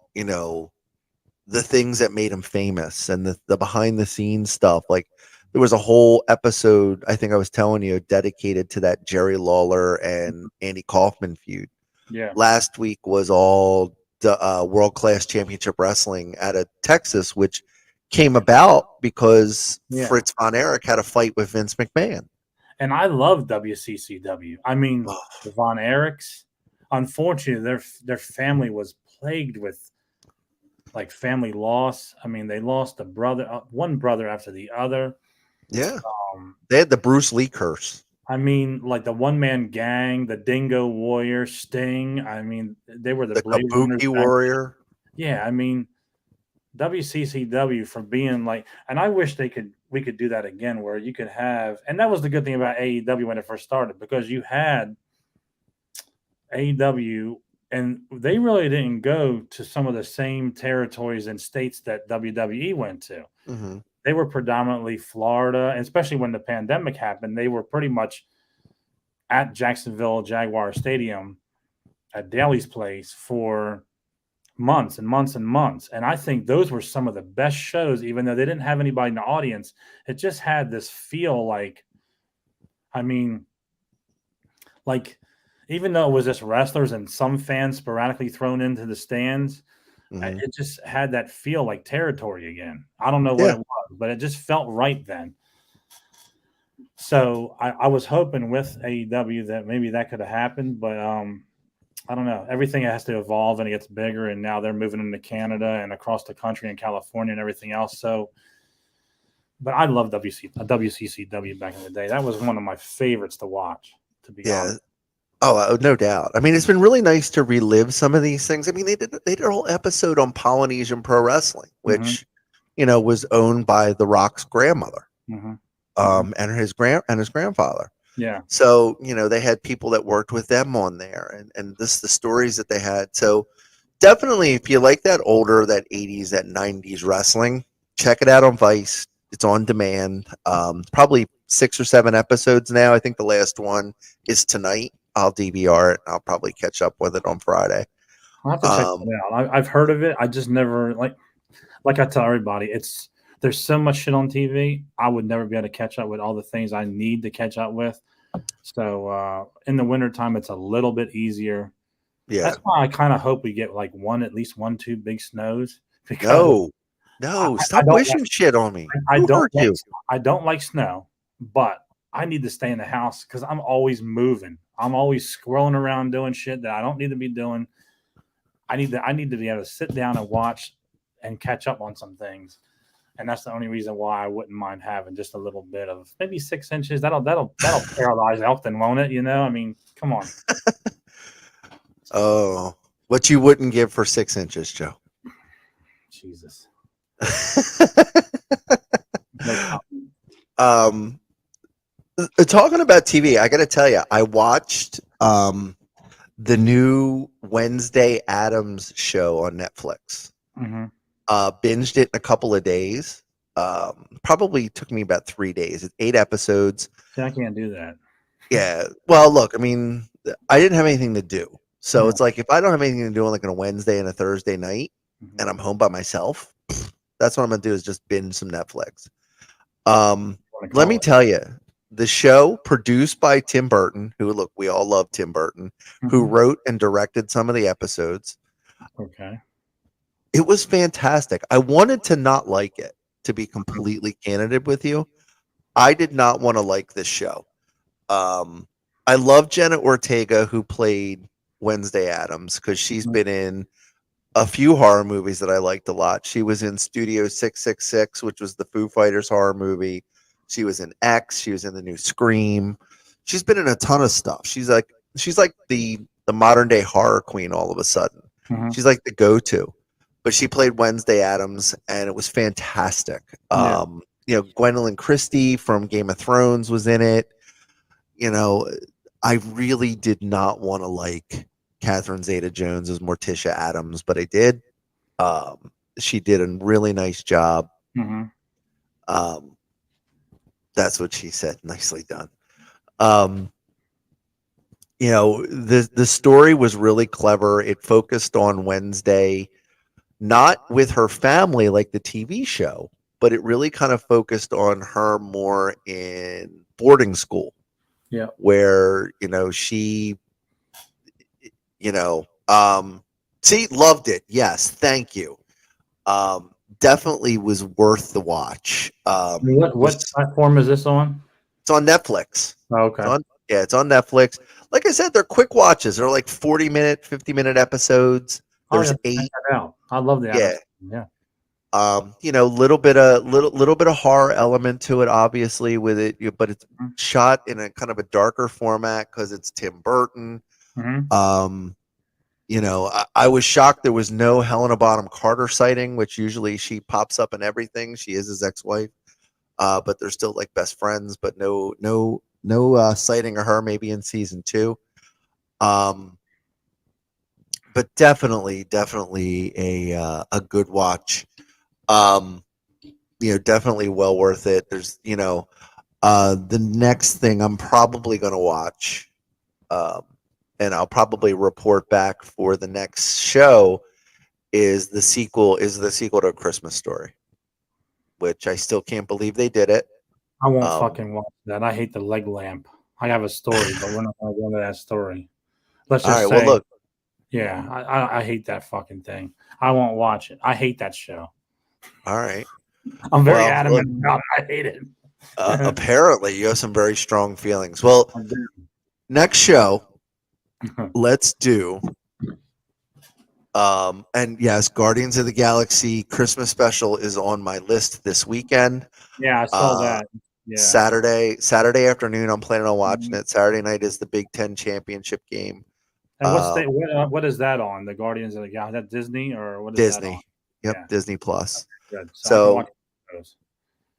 the things that made him famous and the behind the scenes stuff. Like there was a whole episode, I think I was telling you, dedicated to that Jerry Lawler and Andy Kaufman feud. Yeah. Last week was all the world class championship wrestling out of Texas, which came about because Yeah. Fritz von Erich had a fight with Vince McMahon. And I love WCCW. I mean, the Von Erichs. Unfortunately, their family was plagued with like family loss. I mean, they lost a brother, one brother after the other. Yeah, Um, they had the Bruce Lee curse. I mean, like the one man gang, the Dingo Warrior, Sting. I mean, they were the The Blaze Runners Kabuki back. Warrior. Yeah, I mean, WCCW for being like, and I wish we could do that again, where you could have, and that was the good thing about AEW when it first started, because you had AEW, and they really didn't go to some of the same territories and states that WWE went to. Hmm. They were predominantly Florida, and especially when the pandemic happened, they were pretty much at Jacksonville Jaguar Stadium at Daly's place for months and months and months. And I think those were some of the best shows, even though they didn't have anybody in the audience. It just had this feel like, I mean, like, even though it was just wrestlers and some fans sporadically thrown into the stands, Hmm. it just had that feel like territory again. I don't know what Yeah. it was, but it just felt right then. So I was hoping with AEW that maybe that could have happened, but I don't know. Everything has to evolve and it gets bigger, and now they're moving into Canada and across the country and California and everything else. So, but I love WCCW back in the day. That was one of my favorites to watch, to be Yeah. honest. Oh, no doubt. I mean, it's been really nice to relive some of these things. I mean, they did a whole episode on Polynesian pro wrestling, Mm-hmm, which was owned by The Rock's grandmother, mm-hmm, mm-hmm. and his grandfather. Yeah, So they had people that worked with them on there, and the stories that they had. So definitely, if you like that 80s, that 90s wrestling, check it out on Vice. It's on demand. Probably 6 or 7 episodes now. I think the last one is tonight. I'll DVR it. I'll probably catch up with it on Friday. I'll have to check Um, it out. I've heard of it. I just never like I tell everybody, there's so much shit on TV. I would never be able to catch up with all the things I need to catch up with. So in the wintertime, it's a little bit easier. yeah. That's why I kind of hope we get like at least 1, 2 big snows because No, I, no. I Stop don't like wishing shit on me. I Who don't hurt like you? I don't like snow, but I need to stay in the house because I'm always moving. I'm always scrolling around doing shit that I don't need to be doing. I need to be able to sit down and watch and catch up on some things. And that's the only reason why I wouldn't mind having just a little bit of maybe 6 inches. That'll paralyze Elkton, won't it? I mean, come on. Oh, what you wouldn't give for 6 inches, Joe. Jesus. No comment. um, Talking about TV, I got to tell you, I watched the new Wednesday Adams show on Netflix. Mm-hmm. Binged it in a couple of days. Probably took me about 3 days. It's 8 episodes. See, I can't do that. Yeah. Well, look, I mean, I didn't have anything to do. So Yeah. it's like if I don't have anything to do on like on a Wednesday and a Thursday night Mm-hmm. and I'm home by myself, that's what I'm gonna do is just binge some Netflix. Um, What I Let me call it. tell you, the show produced by Tim Burton, who look, we all love Tim Burton, who wrote and directed some of the episodes. Okay. It was fantastic. I wanted to not like it, to be completely candid with you. I did not want to like this show. I love Jenna Ortega, who played Wednesday Addams, because she's been in a few horror movies that I liked a lot. She was in Studio 666, which was the Foo Fighters horror movie. She was in X. She was in the new Scream. She's been in a ton of stuff. She's like the modern day horror queen all of a sudden. She's like the go-to. But she played Wednesday Addams, and it was fantastic. Yeah. You know, Gwendolyn Christie from Game of Thrones was in it. You know, I really did not want to like Catherine Zeta-Jones as Morticia Addams, but I did. She did a really nice job. That's what she said. Nicely done. You know, the story was really clever. It focused on Wednesday, not with her family like the TV show, but it really kind of focused on her more in boarding school. Yeah. Where, you know, she, you know, see, loved it. Yes, thank you. Definitely was worth the watch. What platform is this on? It's on Netflix. Oh, okay. It's on Netflix. Like I said, they're quick watches. They're like 40-minute, 50-minute episodes. There's 8. Check that out. I love the Yeah. Yeah. You know, little bit of horror element to it, obviously, with it, but it's shot in a kind of a darker format because it's Tim Burton. You know, I was shocked there was no Helena Bonham Carter sighting, which usually she pops up in everything. She is his ex-wife, but they're still like best friends. But no sighting of her, maybe in season 2. But definitely a good watch. You know, definitely well worth it. There's, you know, the next thing I'm probably going to watch, and I'll probably report back for the next show, is the sequel to A Christmas Story, which I still can't believe they did it. I won't fucking watch that. I hate the leg lamp. I have a story, but we're not going to go into that story. Let's just say, well, look, yeah, I hate that fucking thing. I won't watch it. I hate that show. All right. I'm very adamant about it. I hate it. Apparently, you have some very strong feelings. Well, next show, let's do. And yes, Guardians of the Galaxy Christmas special is on my list this weekend. Yeah, I saw that. Yeah. Saturday afternoon, I'm planning on watching it. Saturday night is the Big Ten championship game. And what is that on? The Guardians of the Galaxy? Is that Disney or what is Disney? That on? Yep, yeah. Disney Plus. Good. So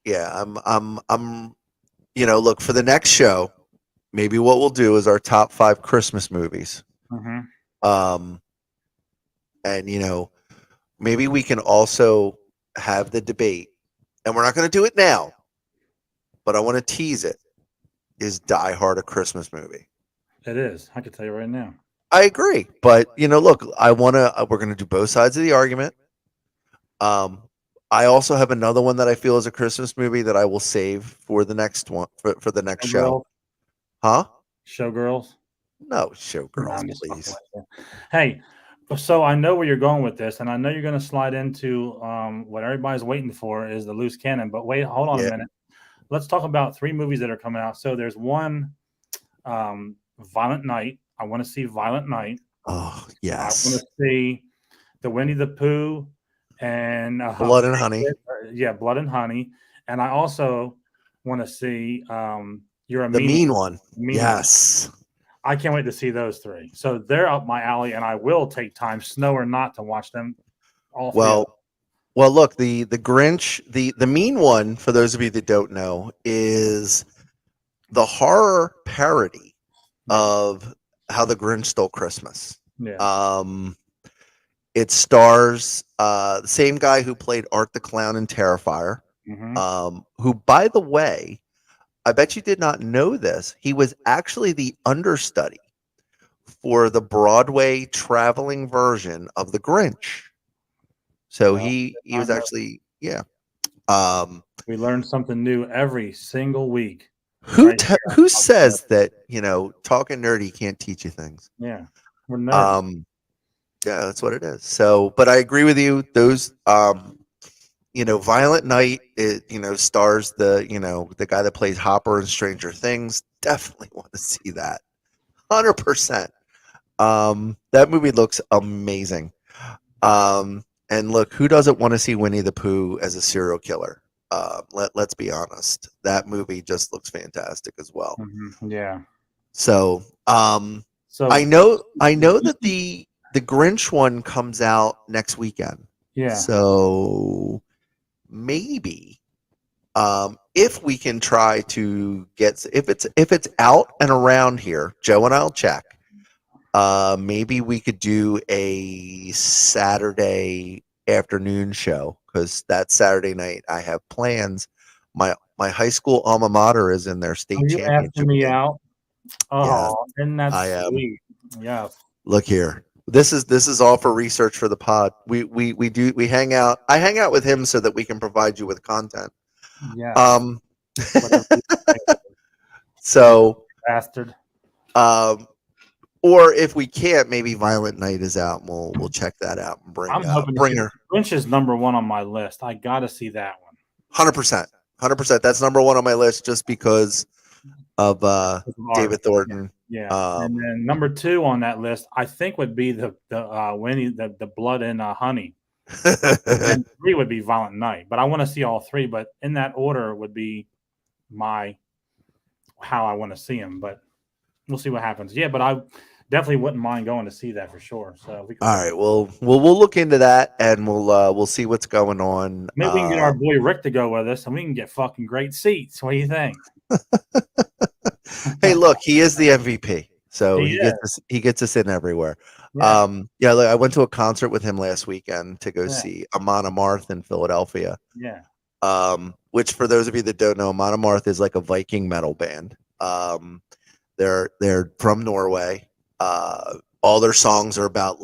yeah, I'm you know, look, for the next show, maybe what we'll do is our top 5 Christmas movies. And you know, maybe we can also have the debate, and we're not going to do it now, but I want to tease it. Is Die Hard a Christmas movie? It is. I can tell you right now. I agree, but you know, look, we're going to do both sides of the argument. I also have another one that I feel is a Christmas movie that I will save for the next one for the next show. Huh? Showgirls? No, Showgirls, please. Hey, so I know where you're going with this, and I know you're going to slide into what everybody's waiting for is the loose cannon. But wait, hold on a minute. Let's talk about 3 movies that are coming out. So there's one, Violent Night. I want to see Violent Night. Oh, yes. I want to see the Winnie the Pooh and Blood and Honey. Yeah, Blood and Honey. And I also want to see You're a the Mean One. Yes. One. I can't wait to see those 3. So they're up my alley, and I will take time, snow or not, to watch them. All 3. Well, look, the Grinch, the Mean One, for those of you that don't know, is the horror parody of How the Grinch Stole Christmas. Yeah. It stars the same guy who played Art the Clown in Terrifier, who, by the way, I bet you did not know this. He was actually the understudy for the Broadway traveling version of The Grinch. So he was actually, yeah. We learn something new every single week. right here. Who says that, talking nerdy can't teach you things? Yeah, we're nerds. Yeah, that's what it is. So, but I agree with you. Those, Violent Night, stars the guy that plays Hopper in Stranger Things. Definitely want to see that. 100%. That movie looks amazing. And look, who doesn't want to see Winnie the Pooh as a serial killer? Let's be honest. That movie just looks fantastic as well. Yeah. So, So I know that the Grinch one comes out next weekend. yeah. So maybe if we can try to get if it's out and around here, Joe and I'll check. Maybe we could do a Saturday afternoon show because that Saturday night I have plans. My high school alma mater is in their Are state you asking championship me game. out? Yeah, Oh, isn't that I am. sweet? Yes. Look here. This is all for research for the pod. We hang out. I hang out with him so that we can provide you with content. Yes. Um, Whatever you say, so bastard. or if we can't, maybe Violent Night is out, and we'll check that out and I'm hoping to bring see her. Grinch is number one on my list. I gotta see that one. 100%. That's number one on my list just because of Art. David Thornton. Yeah. And then number two on that list, I think would be the Winnie the Blood and Honey. And three would be Violent Night. But I want to see all three. But in that order would be how I want to see them. But we'll see what happens. Yeah, but I definitely wouldn't mind going to see that for sure. So we can all right, well, we'll look into that and we'll see what's going on. maybe we can get our boy Rick to go with us, and we can get fucking great seats. What do you think? Hey, look, he is the MVP, so He he gets us in everywhere. Yeah. Look, I went to a concert with him last weekend to go Yeah. see Amon Amarth in Philadelphia. Yeah. Which for those of you that don't know, Amon Amarth is like a Viking metal band. They're from Norway. All their songs are about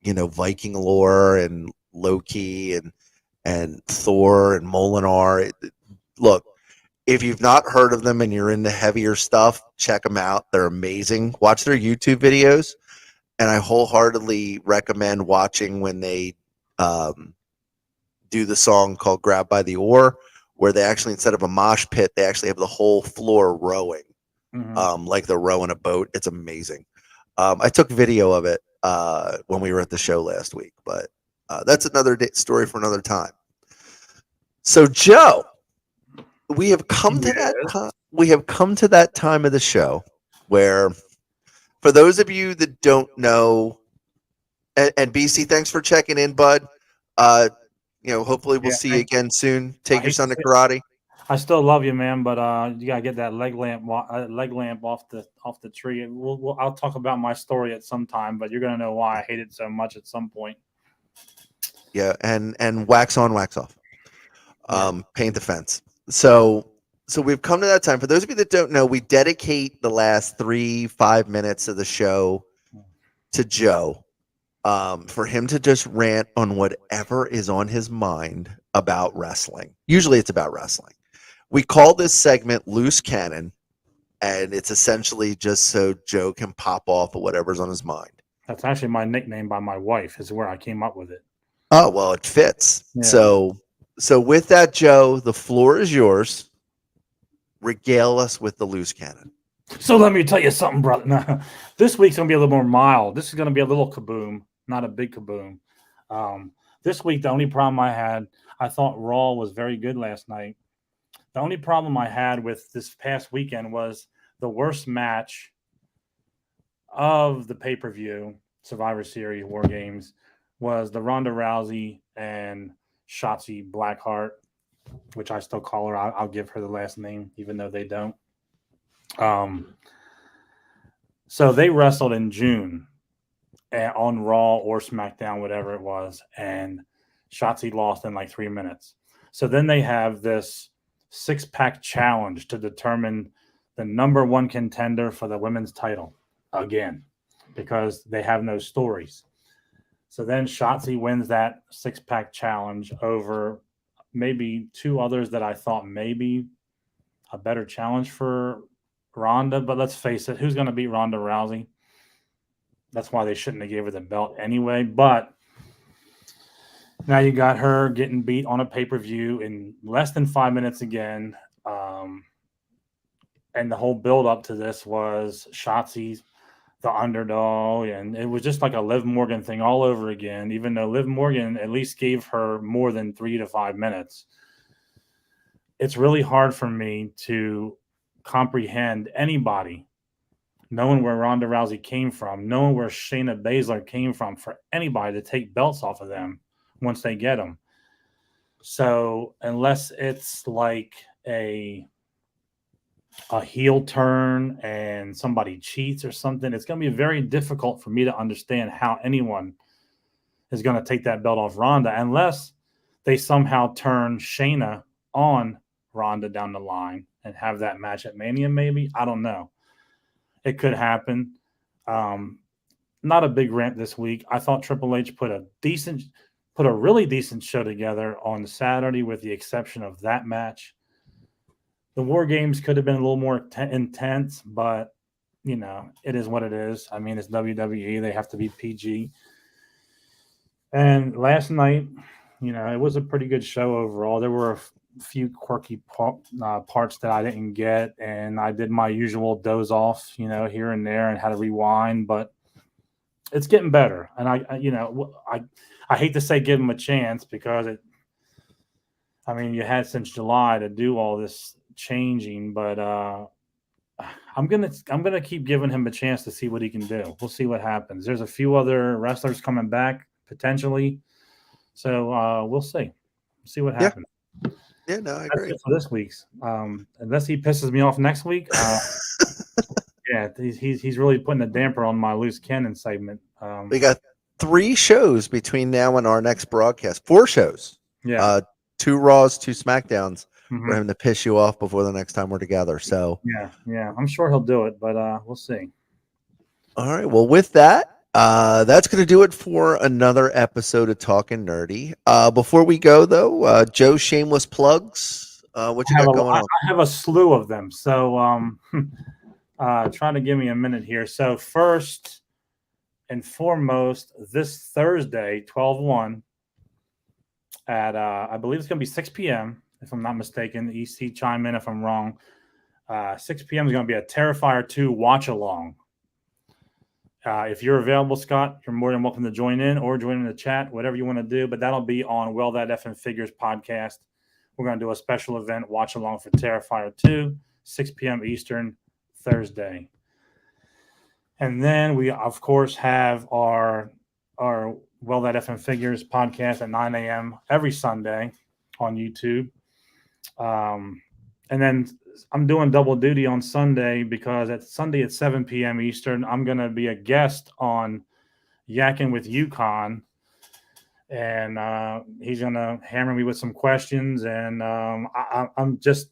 Viking lore and Loki and Thor and Molinar. Look, if you've not heard of them and you're into heavier stuff, check them out. They're amazing. Watch their YouTube videos, and I wholeheartedly recommend watching when they do the song called "Grab by the Oar," where they actually, instead of a mosh pit, they actually have the whole floor rowing, like they're rowing a boat. It's amazing. I took video of it when we were at the show last week, but that's another story for another time. So, Joe, we have come to that time. We have come to that time of the show where, for those of you that don't know, and BC, thanks for checking in, bud. Hopefully we'll see you again soon. Take your son to karate. I still love you, man, but you gotta get that leg lamp off the tree. I'll talk about my story at some time, but you're gonna know why I hate it so much at some point. Yeah, and wax on, wax off. Paint the fence. So we've come to that time. For those of you that don't know, we dedicate the last 3-5 minutes of the show to Joe, for him to just rant on whatever is on his mind about wrestling. Usually it's about wrestling. We call this segment Loose Cannon, and it's essentially just so Joe can pop off of whatever's on his mind. That's actually my nickname by my wife, is where I came up with it. Oh, well, it fits. Yeah. So with that, Joe, the floor is yours. Regale us with the Loose Cannon. So let me tell you something, brother. No, this week's going to be a little more mild. This is going to be a little kaboom, not a big kaboom. This week, the only problem I thought Raw was very good last night. The only problem I had with this past weekend was the worst match of the pay-per-view Survivor Series War Games was the Ronda Rousey and Shotzi Blackheart, which I still call her. I'll give her the last name, even though they don't. So they wrestled in June on Raw or SmackDown, whatever it was, and Shotzi lost in like 3 minutes. So then they have this 6-pack challenge to determine the number one contender for the women's title again, because they have no stories. So then Shotzi wins that 6-pack challenge over maybe 2 others that I thought maybe a better challenge for Ronda. But let's face it, who's going to beat Ronda Rousey? That's why they shouldn't have gave her the belt anyway. But now you got her getting beat on a pay-per-view in less than 5 minutes again. And the whole build up to this was Shotzi's the underdog, and it was just like a Liv Morgan thing all over again, even though Liv Morgan at least gave her more than 3 to 5 minutes. It's really hard for me to comprehend anybody knowing where Ronda Rousey came from, knowing where Shayna Baszler came from, for anybody to take belts off of them once they get them. So unless it's like a heel turn and somebody cheats or something, it's going to be very difficult for me to understand how anyone is going to take that belt off Ronda unless they somehow turn Shayna on Ronda down the line and have that match at Mania. Maybe, I don't know. It could happen. Not a big rant this week. I thought Triple H put a really decent show together on Saturday, with the exception of that match. The War Games could have been a little more intense, but it is what it is. I mean, it's WWE; they have to be PG. And last night, it was a pretty good show overall. There were a few quirky parts that I didn't get, and I did my usual doze off, here and there, and had to rewind. But it's getting better, and I hate to say give them a chance, because you had since July to do all this changing, but I'm gonna keep giving him a chance to see what he can do. We'll see what happens. There's a few other wrestlers coming back potentially, so we'll see what happens. Yeah, no, I agree. That's it for this week's. Unless he pisses me off next week, yeah, he's really putting a damper on my loose cannon segment. We got 3 shows between now and our next broadcast. 4 shows. Yeah. 2 Raws, 2 SmackDowns for him to piss you off before the next time we're together. So yeah, I'm sure he'll do it, but we'll see. All right. Well, with that, that's going to do it for another episode of Talking Nerdy. Before we go, though, Joe, shameless plugs. What you got going on? I have a slew of them, so try to give me a minute here. So first and foremost, this Thursday, 12/1, at I believe it's going to be 6 p.m. if I'm not mistaken. EC, chime in if I'm wrong. 6 p.m. is going to be a Terrifier 2 watch along. If you're available, Scott, you're more than welcome to join in or join in the chat, whatever you want to do. But that'll be on Well That Effing Figures podcast. We're going to do a special event watch along for Terrifier 2, 6 p.m. Eastern, Thursday. And then we, of course, have our Well That Effing Figures podcast at 9 a.m. every Sunday on YouTube. And then I'm doing double duty on Sunday, because at Sunday at 7 p.m. Eastern, I'm going to be a guest on Yakking with Yukon. And he's going to hammer me with some questions. And I'm just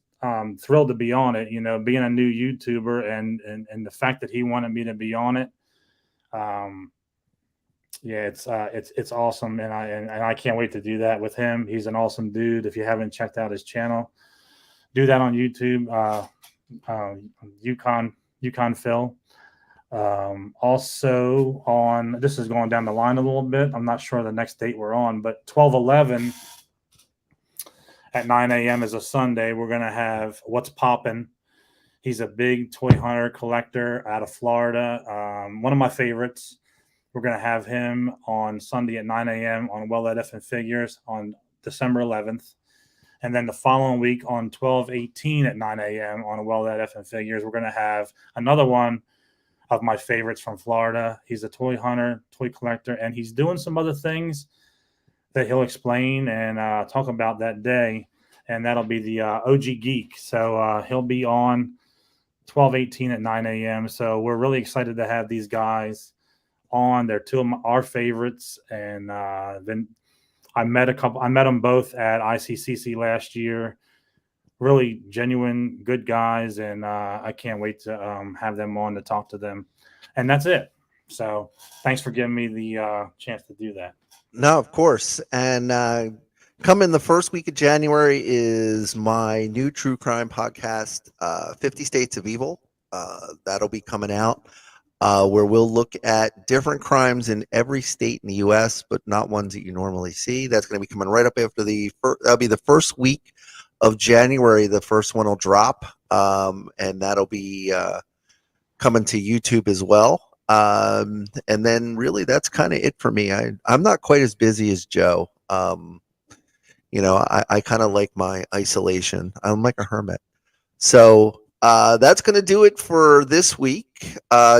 thrilled to be on it, being a new YouTuber and the fact that he wanted me to be on it. It's awesome. And I can't wait to do that with him. He's an awesome dude. If you haven't checked out his channel, do that on YouTube. Yukon Phil. Also on, this is going down the line a little bit. I'm not sure the next date we're on, but 12/11 at 9 a.m. is a Sunday. We're going to have What's Poppin'. He's a big toy hunter collector out of Florida. One of my favorites. We're going to have him on Sunday at 9 a.m. on Well That Effing Figures on December 11th. And then the following week on 12/18 at 9 a.m. on Well That Effing Figures, we're going to have another one of my favorites from Florida. He's a toy hunter, toy collector, and he's doing some other things that he'll explain and talk about that day. And that'll be the OG Geek. So he'll be on 12/18 at 9 a.m. So we're really excited to have these guys on. They're 2 of our favorites. And then I met them both at ICCC last year. Really genuine, good guys, and I can't wait to have them on to talk to them. And that's it. So thanks for giving me the chance to do that. No, of course. And Coming the first week of January is my new true crime podcast, 50 States of Evil. That'll be coming out, where we'll look at different crimes in every state in the U.S., but not ones that you normally see. That's going to be coming right up after that'll be the first week of January. The first one will drop, and that'll be coming to YouTube as well. And then really that's kind of it for me. I'm not quite as busy as Joe. I kind of like my isolation. I'm like a hermit. So that's going to do it for this week.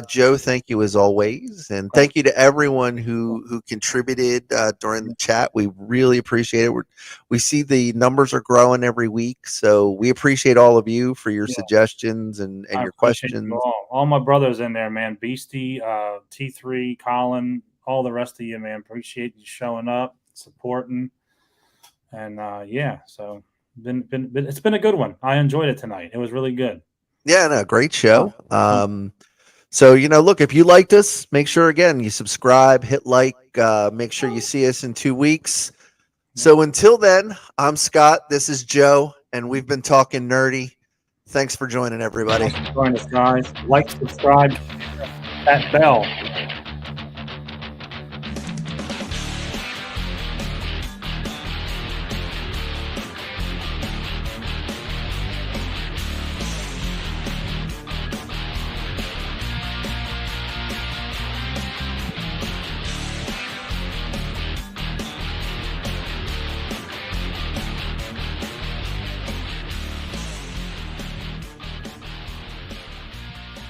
Joe, thank you as always. And thank you to everyone who contributed during the chat. We really appreciate it. We see the numbers are growing every week. So we appreciate all of you for your suggestions and your questions. You all my brothers in there, man. Beastie, T3, Colin, all the rest of you, man. Appreciate you showing up, supporting. And so it's been a good one. I enjoyed it tonight. It was really good. Yeah, no, great show. So look, if you liked us, make sure again you subscribe, hit like, make sure you see us in 2 weeks. So until then, I'm Scott. This is Joe, and we've been talking nerdy. Thanks for joining, everybody. Join us, guys. Like, subscribe, that bell.